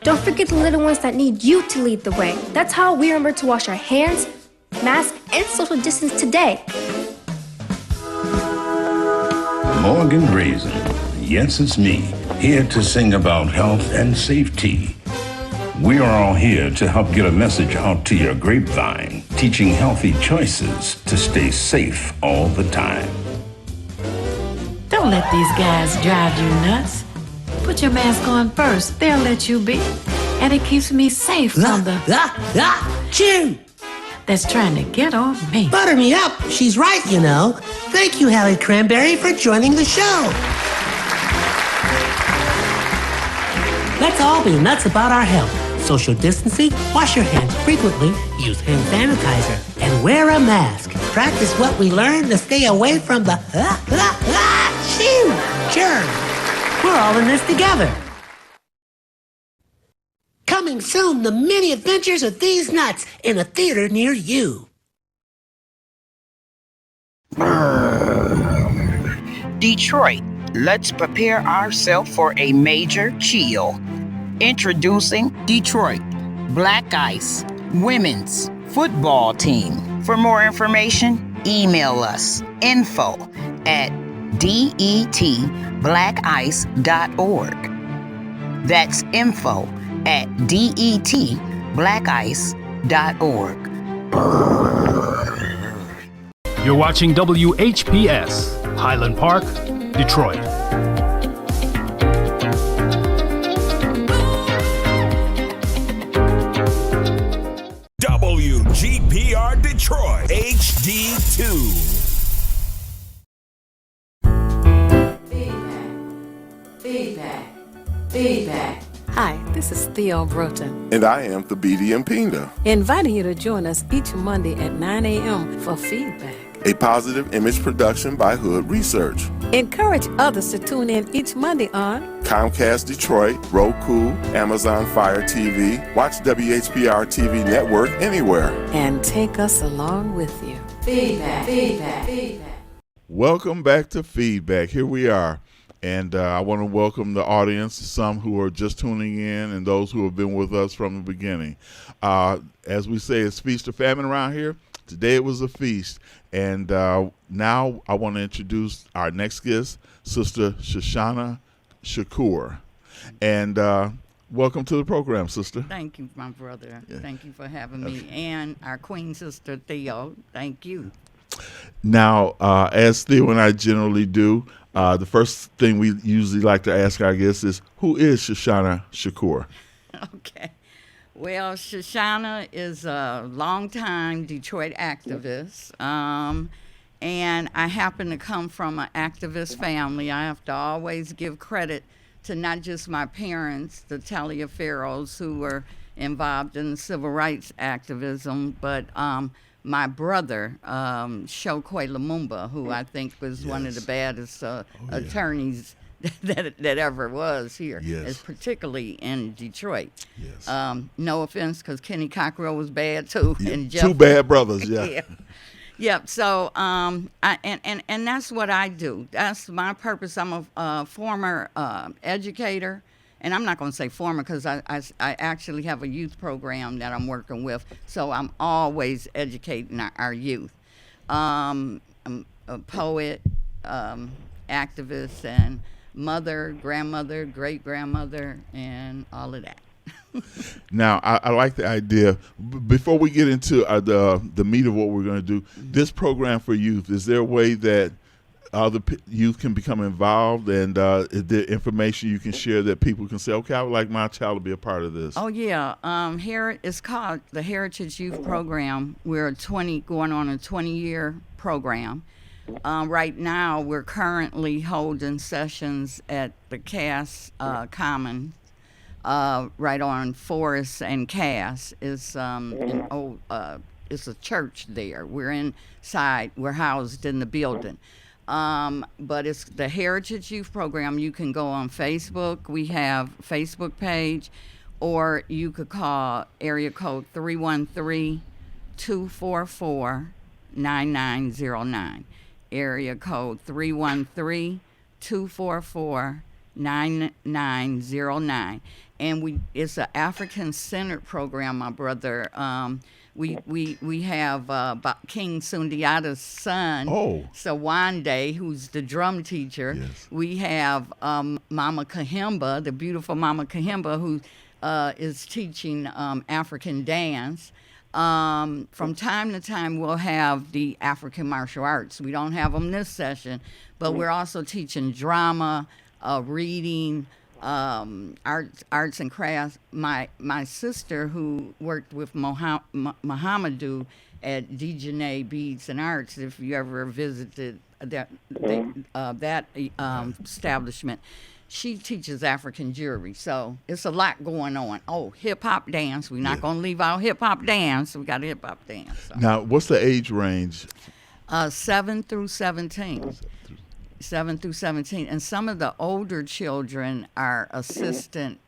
don't forget the little ones that need you to lead the way. That's how we remember to wash our hands, mask, and social distance today. Morgan Brazen. Yes, it's me, here to sing about health and safety. We are all here to help get a message out to your grapevine, teaching healthy choices to stay safe all the time. Don't let these guys drive you nuts. Put your mask on first, they'll let you be. and it keeps me safe from the Chew! that's trying to get on me. Butter me up. She's right, you know. Thank you, Hallie Cranberry, for joining the show. Let's all be nuts about our health. Social distancing, wash your hands frequently, use hand sanitizer, and wear a mask. Practice what we learned to stay away from the germs. We're all in this together. Coming soon, the many adventures of these nuts in a theater near you. Detroit, let's prepare ourselves for a major chill. Introducing Detroit Black Ice Women's Football Team. For more information, email us info@detblackice.org. That's info@detblackice.org. You're watching WHPS, Highland Park, Detroit. WGPR Detroit HD2. Feedback. Hi, this is Theo Broughton, And I am Thabiti Mpinda, inviting you to join us each Monday at 9 a.m. for Feedback. a positive image production by Hood Research. Encourage others to tune in each Monday on Comcast Detroit, Roku, Amazon Fire TV. Watch WHPR TV Network anywhere. and take us along with you. Feedback. Welcome back to Feedback. Here we are. And I want to welcome the audience, some who are just tuning in and those who have been with us from the beginning. As we say, it's feast or famine around here. Today it was a feast. And now I want to introduce our next guest, Sister Shoshana Shakur. And welcome to the program, Sister. Thank you, my brother. Yeah. Thank you for having me. And our Queen Sister Theo, thank you. Now, as Theo and I generally do, the first thing we usually like to ask our guests is, who is Shoshana Shakur? Okay. Well, Shoshana is a longtime Detroit activist. And I happen to come from an activist family. I have to always give credit to not just my parents, the Taliaferros, who were involved in civil rights activism, but my brother, Chokwe Lumumba, who I think was one of the baddest attorneys that ever was here, is particularly in Detroit. Yes. No offense, because Kenny Cockrell was bad too. Yeah, And two bad brothers, yeah. Yep. So, and that's what I do. That's my purpose. I'm a former educator. And I'm not going to say former because I actually have a youth program that I'm working with. So I'm always educating our youth. I'm a poet, activist, and mother, grandmother, great-grandmother, and all of that. Now, I like the idea. Before we get into the meat of what we're going to do, this program for youth, is there a way that other youth can become involved, and is there information you can share that people can say, okay, I would like my child to be a part of this? Oh, yeah. Here it's called the Heritage Youth Program. We're going on a 20-year program. Right now, we're currently holding sessions at the Cass Common, right on Forest and Cass. It's it's a church there. We're inside. We're housed in the building. But it's the Heritage Youth Program. You can go on Facebook. We have a Facebook page, or you could call area code 313-244-9909. Area code 313-244-9909. And it's an African-centered program, my brother. We have King Sundiata's son, Sawande, who's the drum teacher. Yes. We have Mama Kahimba, the beautiful Mama Kahimba, who is teaching African dance. From time to time, we'll have the African martial arts. We don't have them this session, but we're also teaching drama, reading, arts and crafts. My sister, who worked with Mohamedou at Dijonay Beads and Arts, if you ever visited that establishment, she teaches African jewelry. So it's a lot going on. Oh, hip hop dance. We're not going to leave out hip hop dance. We got a hip hop dance. So. Now, what's the age range? 7 through 17. 7 through 17. And some of the older children are assistant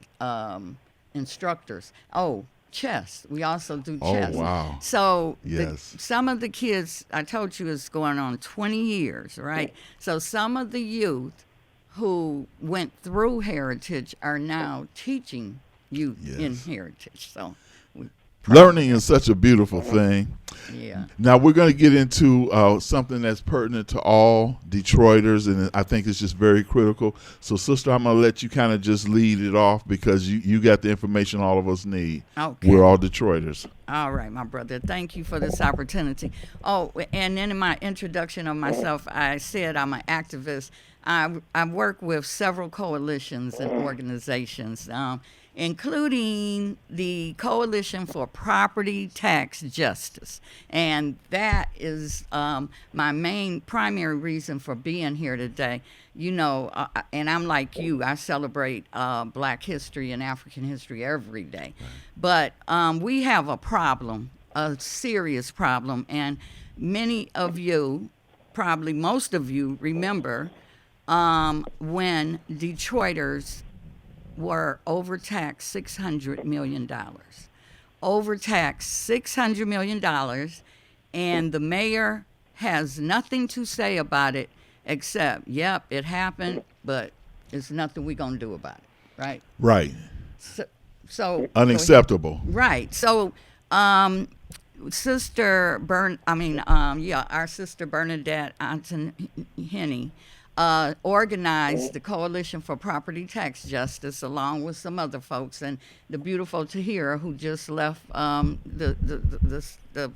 instructors. Oh, chess. We also do chess. Oh, wow. So yes. Some of the kids, I told you, is going on 20 years, right? So some of the youth who went through Heritage are now teaching youth in Heritage. So learning is such a beautiful thing. Yeah. Now we're going to get into something that's pertinent to all Detroiters, and I think it's just very critical. So, sister, I'm going to let you kind of just lead it off because you got the information all of us need. Okay. We're all Detroiters. All right, my brother. Thank you for this opportunity. Oh, and then in my introduction of myself, I said I'm an activist. I work with several coalitions and organizations, including the Coalition for Property Tax Justice. And that is my main primary reason for being here today. You know, and I'm like you, I celebrate Black history and African history every day. But we have a problem, a serious problem, and many of you, probably most of you, remember when Detroiters were overtaxed $600 million. Overtaxed $600 million, and the mayor has nothing to say about it except, yep, it happened, but there's nothing we're going to do about it, right? Right. So unacceptable. Right. So our sister Bernadette Anton-Henny organized the Coalition for Property Tax Justice along with some other folks, and the beautiful Tahira, who just left the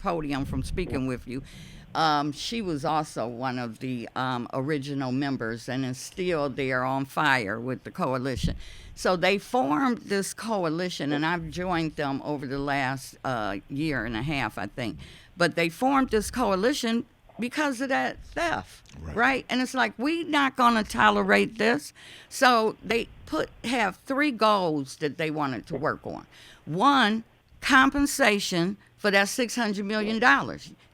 podium from speaking with you. She was also one of the original members and is still there on fire with the coalition. So they formed this coalition, and I've joined them over the last year and a half, I think. But they formed this coalition because of that theft, right? And it's like, we're not going to tolerate this. So they have three goals that they wanted to work on. One, compensation for that $600 million.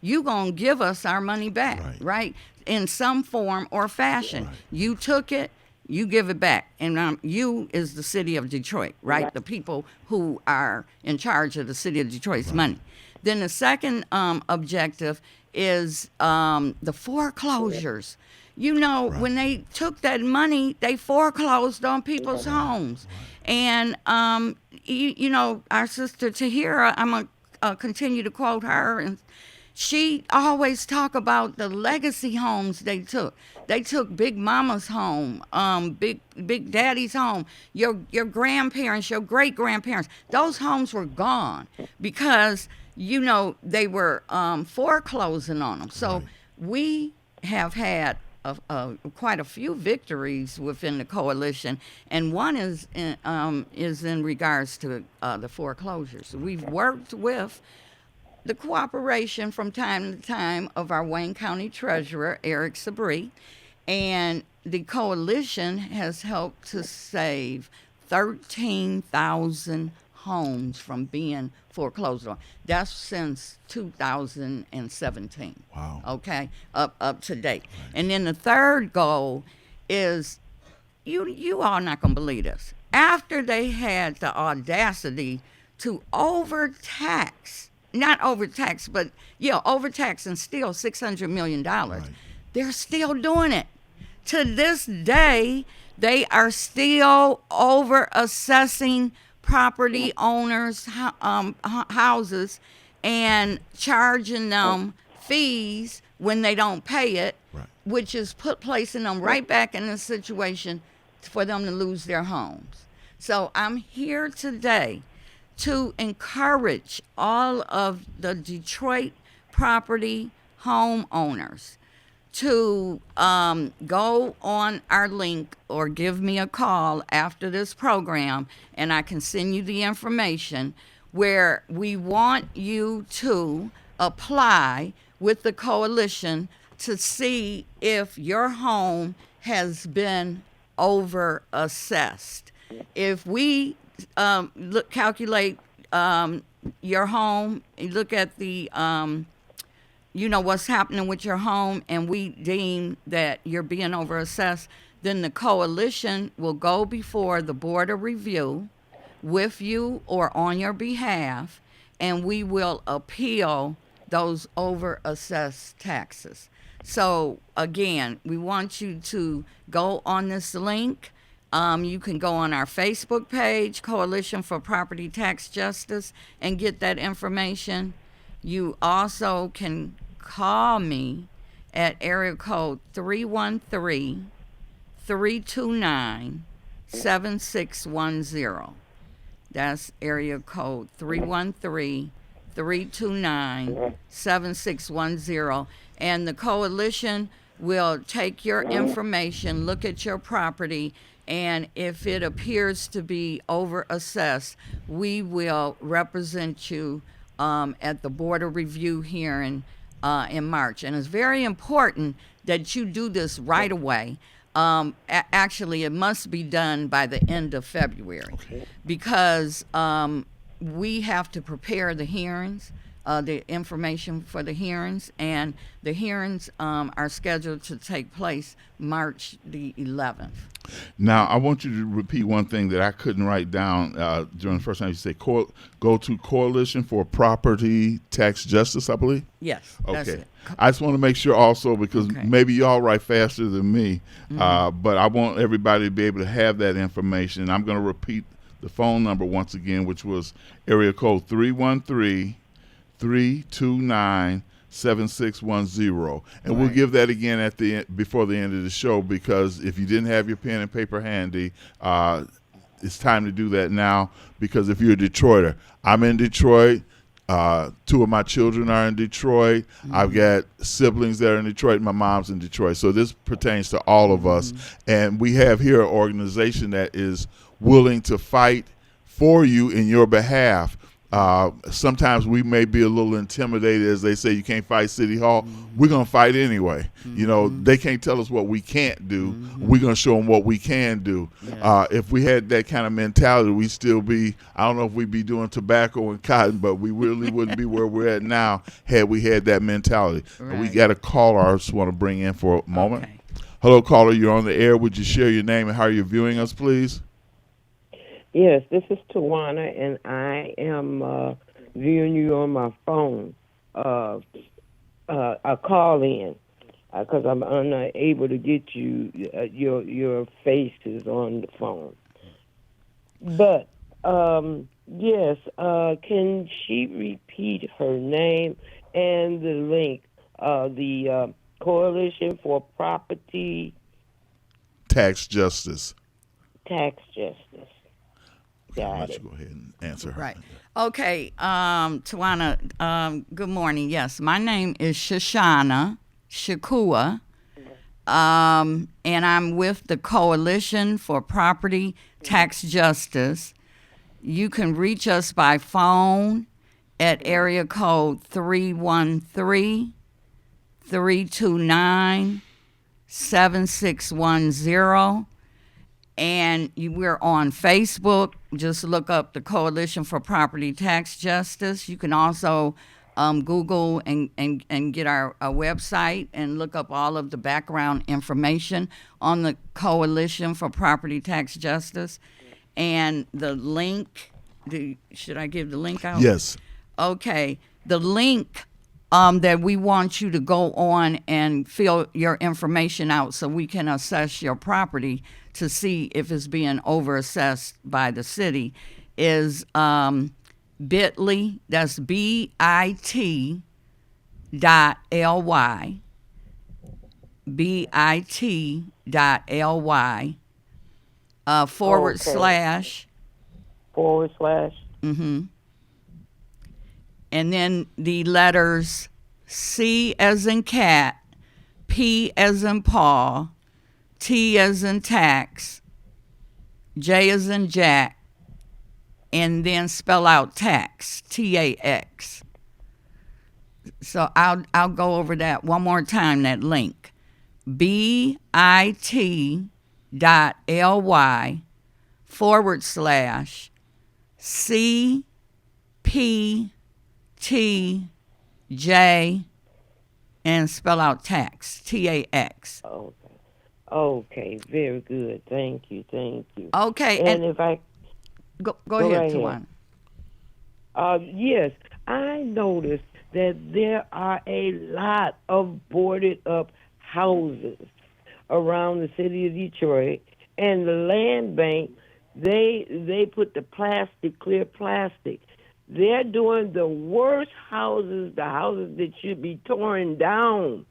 You going to give us our money back, right? In some form or fashion. Right. You took it, you give it back. And you is the city of Detroit, right? The people who are in charge of the city of Detroit's money. Then the second objective is the foreclosures. You know, when they took that money, they foreclosed on people's homes. And, you know, our sister Tahira, I'm going to continue to quote her, and she always talk about the legacy homes they took. They took Big Mama's home, Big Daddy's home, your grandparents, your great-grandparents. Those homes were gone because, you know, they were foreclosing on them. So we have had quite a few victories within the coalition, and one is in regards to the foreclosures. We've worked with the cooperation from time to time of our Wayne County Treasurer, Eric Sabri, and the coalition has helped to save 13,000 homes from being foreclosed on. That's since 2017. Wow. Okay, up to date. Right. And then the third goal is, you all not gonna believe this. After they had the audacity to overtax and steal $600 million, they're still doing it. To this day, they are still over assessing property owners' houses and charging them fees when they don't pay it, which is placing them right back in a situation for them to lose their homes. So I'm here today to encourage all of the Detroit property homeowners to go on our link or give me a call after this program, and I can send you the information, where we want you to apply with the coalition to see if your home has been over assessed. If we calculate your home, you look at the what's happening with your home, and we deem that you're being over assessed, then the coalition will go before the Board of Review with you or on your behalf, and we will appeal those over assessed taxes. So again, we want you to go on this link. You can go on our Facebook page, Coalition for Property Tax Justice, and get that information. You also can call me at area code 313-329-7610. That's area code 313-329-7610. And the coalition will take your information, look at your property, and if it appears to be over assessed, we will represent you at the Board of Review hearing in March. And it's very important that you do this right away. Actually, it must be done by the end of February, because we have to prepare the hearings, the information for the hearings, and the hearings are scheduled to take place March the 11th. Now, I want you to repeat one thing that I couldn't write down during the first time. You say go to Coalition for Property Tax Justice, I believe? Yes. Okay. That's it. I just want to make sure also, because maybe y'all write faster than me, but I want everybody to be able to have that information. I'm going to repeat the phone number once again, which was area code 313-329-7610, and we'll give that again at the before the end of the show, because if you didn't have your pen and paper handy, it's time to do that now, because if you're a Detroiter, I'm in Detroit. Two of my children are in Detroit. I've got siblings that are in Detroit. My mom's in Detroit. So this pertains to all of us. And we have here an organization that is willing to fight for you in your behalf. Sometimes we may be a little intimidated, as they say, you can't fight City Hall. We're going to fight anyway. You know, they can't tell us what we can't do. We're going to show them what we can do. If we had that kind of mentality, we'd still be, I don't know if we'd be doing tobacco and cotton, but we really wouldn't be where we're at now had we had that mentality. We got a caller I just want to bring in for a moment. Hello, caller. You're on the air. Would you share your name and how you're viewing us, please? Yes, this is Tawana, and I am viewing you on my phone. A call in, because I'm unable to get you your faces on the phone. But yes, can she repeat her name and the link? The Coalition for Property Tax Justice. Tax Justice. I'll let you go ahead and answer her. Right. Okay, Tawana, good morning. Yes, my name is Shoshana Shakua, and I'm with the Coalition for Property Tax Justice. You can reach us by phone at area code 313-329-7610. And we're on Facebook. Just look up the Coalition for Property Tax Justice. You can also Google and get our website and look up all of the background information on the Coalition for Property Tax Justice. And the link, should I give the link out? Yes. Okay. The link that we want you to go on and fill your information out so we can assess your property to see if it's being overassessed by the city is bit.ly, that's bit.ly, bit.ly, forward slash. And then the letters C as in cat, P as in Paul, T as in tax, J as in Jack, and then spell out tax, TAX. So I'll go over that one more time, that link. bit.ly/CPTJ and spell out tax, TAX. Okay, very good. Thank you. Okay, and if I go ahead, right Tawana. Yes, I noticed that there are a lot of boarded up houses around the city of Detroit, and the land bank, they put the clear plastic. They're doing the worst houses, the houses that should be torn down.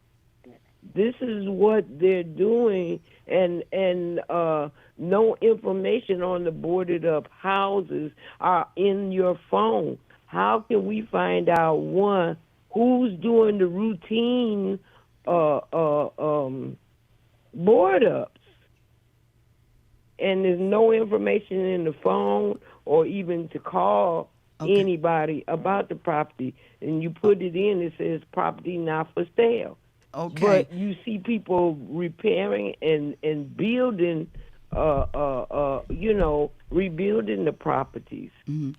This is what they're doing, and no information on the boarded up houses are in your phone. How can we find out, one, who's doing the routine board ups? And there's no information in the phone or even to call anybody about the property. And you put it in, it says property not for sale. Okay. But you see people repairing and building, rebuilding the properties. Mm-hmm.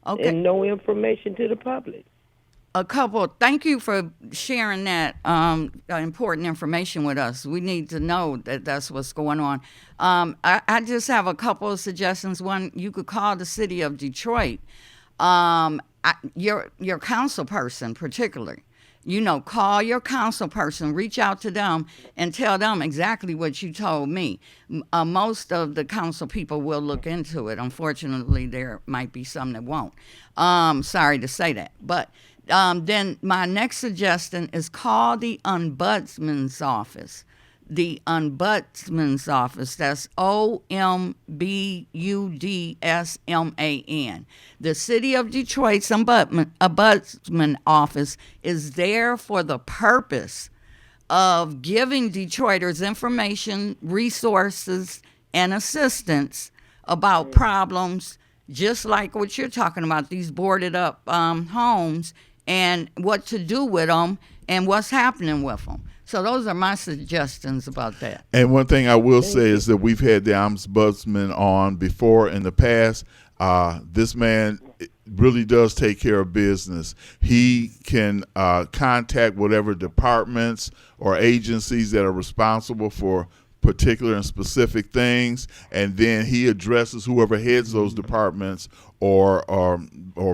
Okay. And no information to the public. Thank you for sharing that important information with us. We need to know that that's what's going on. I just have a couple of suggestions. One, you could call the city of Detroit, your council person particularly. Call your council person, reach out to them, and tell them exactly what you told me. Most of the council people will look into it. Unfortunately, there might be some that won't. Sorry to say that. But then my next suggestion is call the Ombudsman's office. The Ombudsman's office, that's OMBUDSMAN. The City of Detroit's Ombudsman office is there for the purpose of giving Detroiters information, resources, and assistance about problems just like what you're talking about, these boarded up homes, and what to do with them and what's happening with them. So those are my suggestions about that. And one thing I will say is that we've had the ombudsman on before in the past. This man really does take care of business. He can contact whatever departments or agencies that are responsible for particular and specific things, and then he addresses whoever heads those departments or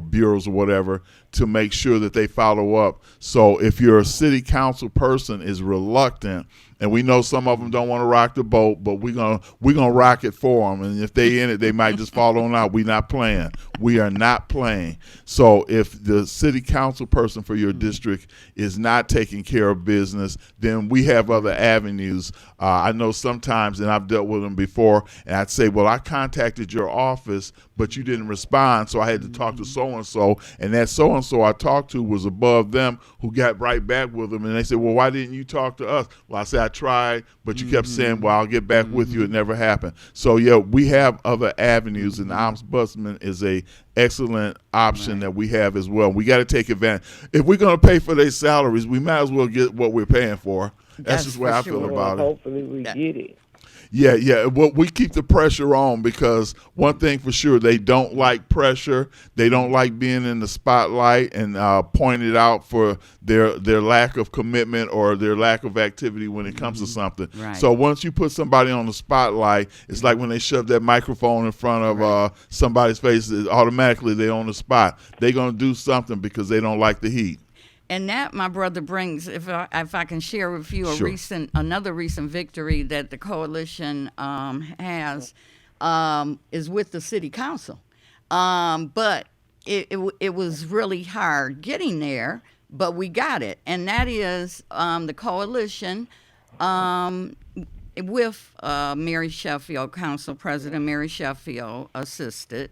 bureaus or whatever to make sure that they follow up. So if your city council person is reluctant, and we know some of them don't want to rock the boat, but we're gonna rock it for them. And if they in it, they might just fall on out. We're not playing. We are not playing. So if the city council person for your district is not taking care of business, then we have other avenues. I know sometimes, and I've dealt with them before, and I'd say, well, I contacted your office, but you didn't respond, so I had to talk to so-and-so, and that so-and-so I talked to was above them, who got right back with them, and they said, well, why didn't you talk to us? Well, I said, I tried, but you kept saying, well, I'll get back with you. It never happened. So, yeah, we have other avenues, and the ombudsman is a excellent option that we have as well. We got to take advantage. If we're going to pay for their salaries, we might as well get what we're paying for. That's just the way I feel about it. Hopefully we get it. Yeah. Well, we keep the pressure on, because one thing for sure, they don't like pressure. They don't like being in the spotlight and pointed out for their lack of commitment or their lack of activity when it comes to something. Right. So once you put somebody on the spotlight, it's like when they shove that microphone in front of somebody's face, automatically they're on the spot. They're going to do something because they don't like the heat. And that, my brother, brings, if I can share with you Sure. another recent victory that the coalition has is with the city council. But it was really hard getting there, but we got it. And that is the coalition with Mary Sheffield, Council President Mary Sheffield, assisted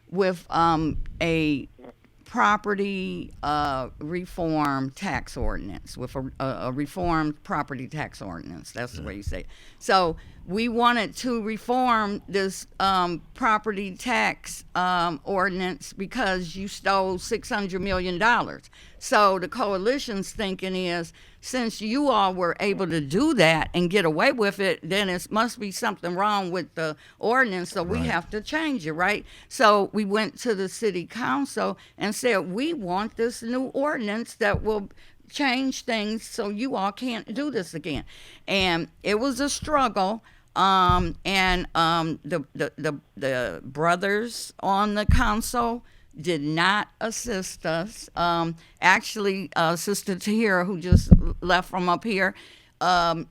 with a property reform tax ordinance, with a reformed property tax ordinance. That's the way you say it. So we wanted to reform this property tax ordinance because you stole $600 million. So the coalition's thinking is, since you all were able to do that and get away with it, then it must be something wrong with the ordinance, so we have to change it, right? So we went to the city council and said, we want this new ordinance that will change things so you all can't do this again. And it was a struggle. The brothers on the council did not assist us. Actually, Sister Tahira, who just left from up here,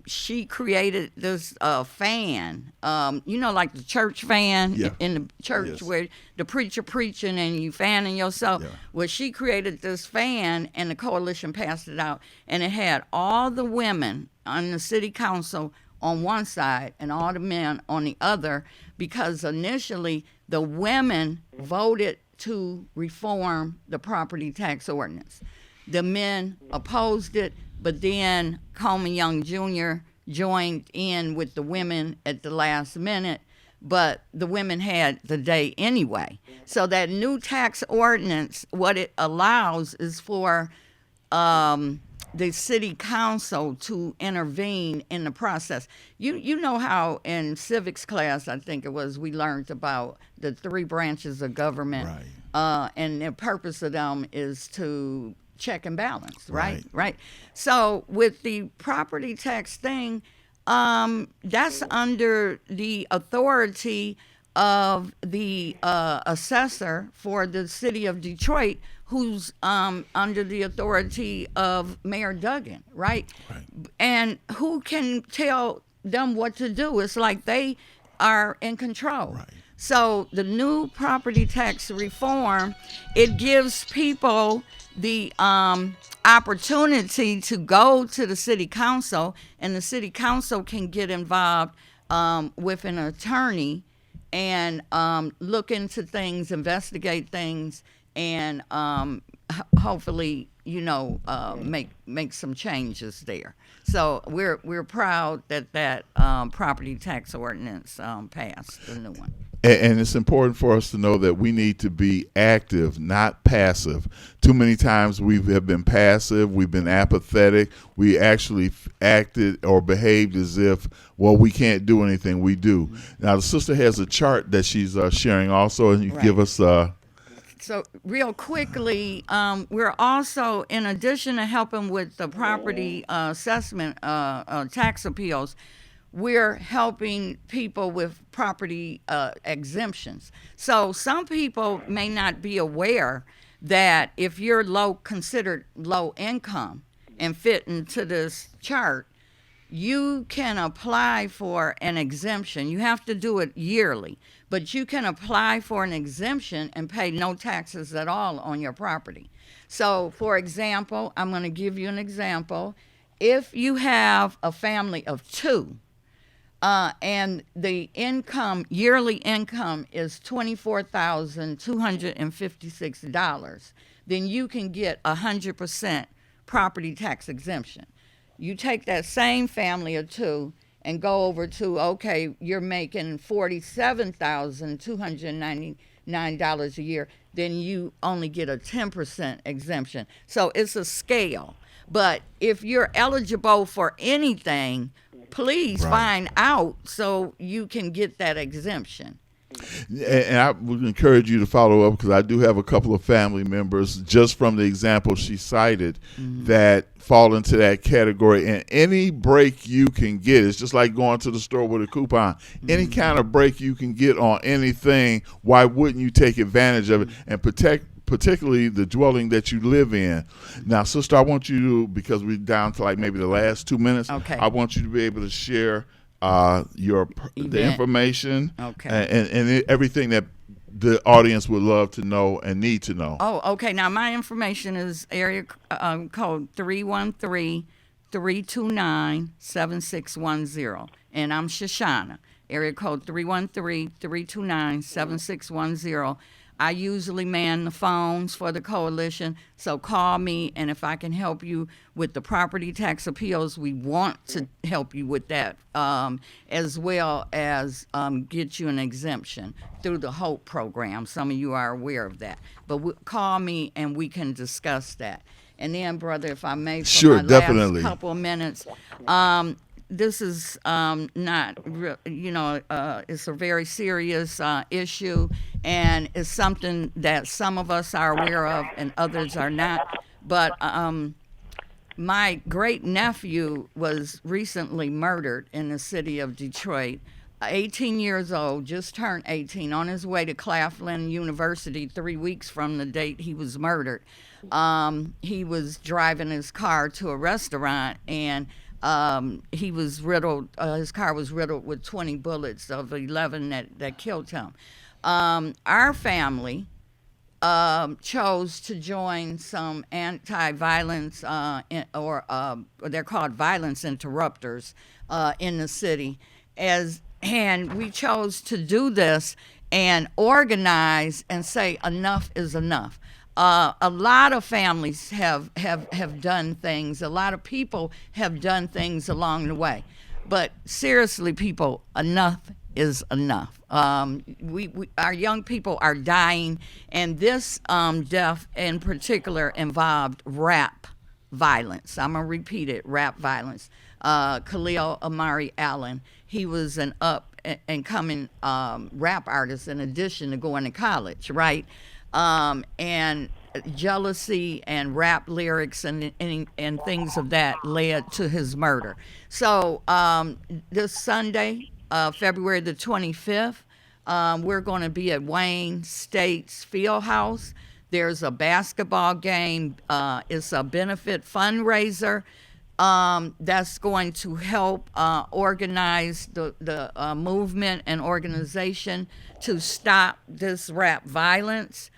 she created this fan, like the church fan in the church where the preacher preaching and you fanning yourself. Well, she created this fan, and the coalition passed it out, and it had all the women on the city council on one side and all the men on the other, because initially the women voted to reform the property tax ordinance. The men opposed it, but then Coleman Young Jr. joined in with the women at the last minute, but the women had the day anyway. So that new tax ordinance, what it allows is for the city council to intervene in the process. You know how in civics class, I think it was, we learned about the 3 branches of government, and the purpose of them is to check and balance, right? So with the property tax thing, that's under the authority of the assessor for the city of Detroit, who's under the authority of Mayor Duggan, right? And who can tell them what to do? It's like they are in control. So the new property tax reform, it gives people the opportunity to go to the city council, and the city council can get involved with an attorney and look into things, investigate things, and hopefully, make some changes there. So we're proud that property tax ordinance passed, the new one. And it's important for us to know that we need to be active, not passive. Too many times we have been passive, we've been apathetic, we actually acted or behaved as if, well, we can't do anything. We do. Now, the sister has a chart that she's sharing also, and you give us... So real quickly, we're also, in addition to helping with the property assessment tax appeals, we're helping people with property exemptions. So some people may not be aware that if you're considered low income and fit into this chart, you can apply for an exemption. You have to do it yearly, but you can apply for an exemption and pay no taxes at all on your property. So, for example, I'm going to give you an example. If you have a family of 2, and the yearly income is $24,256, then you can get 100% property tax exemption. You take that same family of 2 and go over to, okay, you're making $47,299 a year, then you only get a 10% exemption. So it's a scale. But if you're eligible for anything, please find out so you can get that exemption. And I would encourage you to follow up, because I do have a couple of family members, just from the example she cited, that fall into that category. And any break you can get, it's just like going to the store with a coupon. Any kind of break you can get on anything, why wouldn't you take advantage of it and particularly the dwelling that you live in? Now, sister, I want you to, because we're down to like maybe the last 2 minutes, I want you to be able to share the information and everything that the audience would love to know and need to know. Oh, okay. Now, my information is area code 313-329-7610. And I'm Shoshana. Area code 313-329-7610. I usually man the phones for the coalition, so call me, and if I can help you with the property tax appeals, we want to help you with that, as well as get you an exemption through the HOPE program. Some of you are aware of that. But call me and we can discuss that. And then, brother, if I may, for Sure, my definitely. last couple of minutes, this is not, it's a very serious issue, and it's something that some of us are aware of and others are not. But my great-nephew was recently murdered in the city of Detroit. 18 years old, just turned 18, on his way to Claflin University 3 weeks from the date he was murdered. He was driving his car to a restaurant, and he was riddled, his car was riddled with 20 bullets of 11 that killed him. Our family chose to join some anti-violence, they're called violence interrupters in the city, and we chose to do this and organize and say enough is enough. A lot of families have done things. A lot of people have done things along the way. But seriously, people, enough is enough. Our young people are dying, and this death in particular involved rap violence. I'm going to repeat it, rap violence. Khalil Amari Allen, he was an up-and-coming rap artist in addition to going to college, right? And jealousy and rap lyrics and things of that led to his murder. So this Sunday, February the 25th, we're going to be at Wayne State's Fieldhouse. There's a basketball game. It's a benefit fundraiser that's going to help organize the movement and organization to stop this rap violence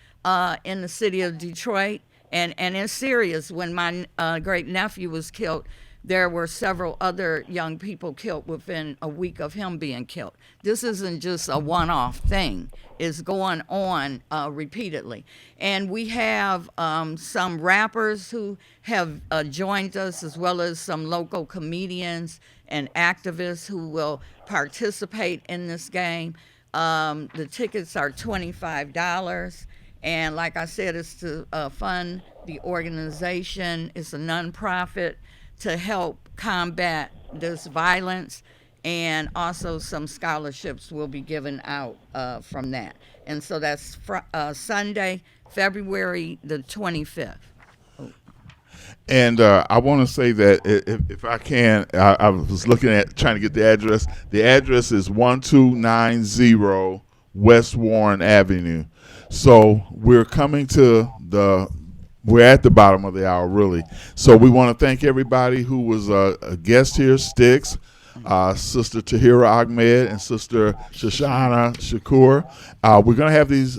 in the city of Detroit. And it's serious. When my great nephew was killed, there were several other young people killed within a week of him being killed. This isn't just a one-off thing. It's going on repeatedly. And we have some rappers who have joined us, as well as some local comedians and activists who will participate in this game. The tickets are $25. And like I said, it's to fund the organization. It's a nonprofit to help combat this violence, and also some scholarships will be given out from that. And so that's Sunday, February the 25th. And I want to say that if I can, I was looking at trying to get the address. The address is 1290 West Warren Avenue. So we're coming to we're at the bottom of the hour, really. So we want to thank everybody who was a guest here, Sticks, Sister Tahira Ahmed, and Sister Shoshana Shakur. We're going to have these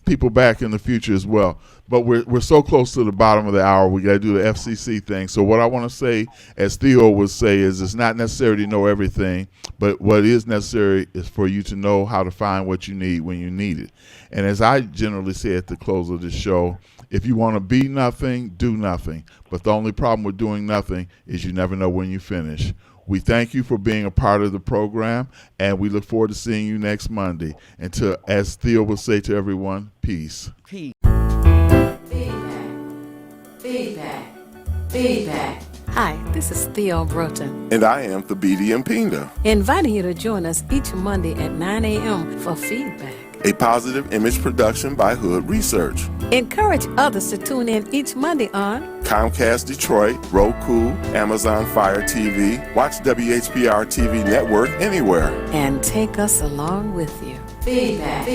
people back in the future as well. But we're so close to the bottom of the hour, we got to do the FCC thing. So what I want to say, as Theo would say, is it's not necessary to know everything, but what is necessary is for you to know how to find what you need when you need it. And as I generally say at the close of this show, if you want to be nothing, do nothing. But the only problem with doing nothing is you never know when you finish. We thank you for being a part of the program, and we look forward to seeing you next Monday. And as Theo will say to everyone, peace. Peace. Feedback. Hi, this is Theo Broughton. And I am Thabiti Mpinda. Inviting you to join us each Monday at 9 a.m. for Feedback, a positive image production by Hood Research. Encourage others to tune in each Monday on Comcast Detroit, Roku, Amazon Fire TV, watch WHPR TV Network anywhere. And take us along with you. Feedback.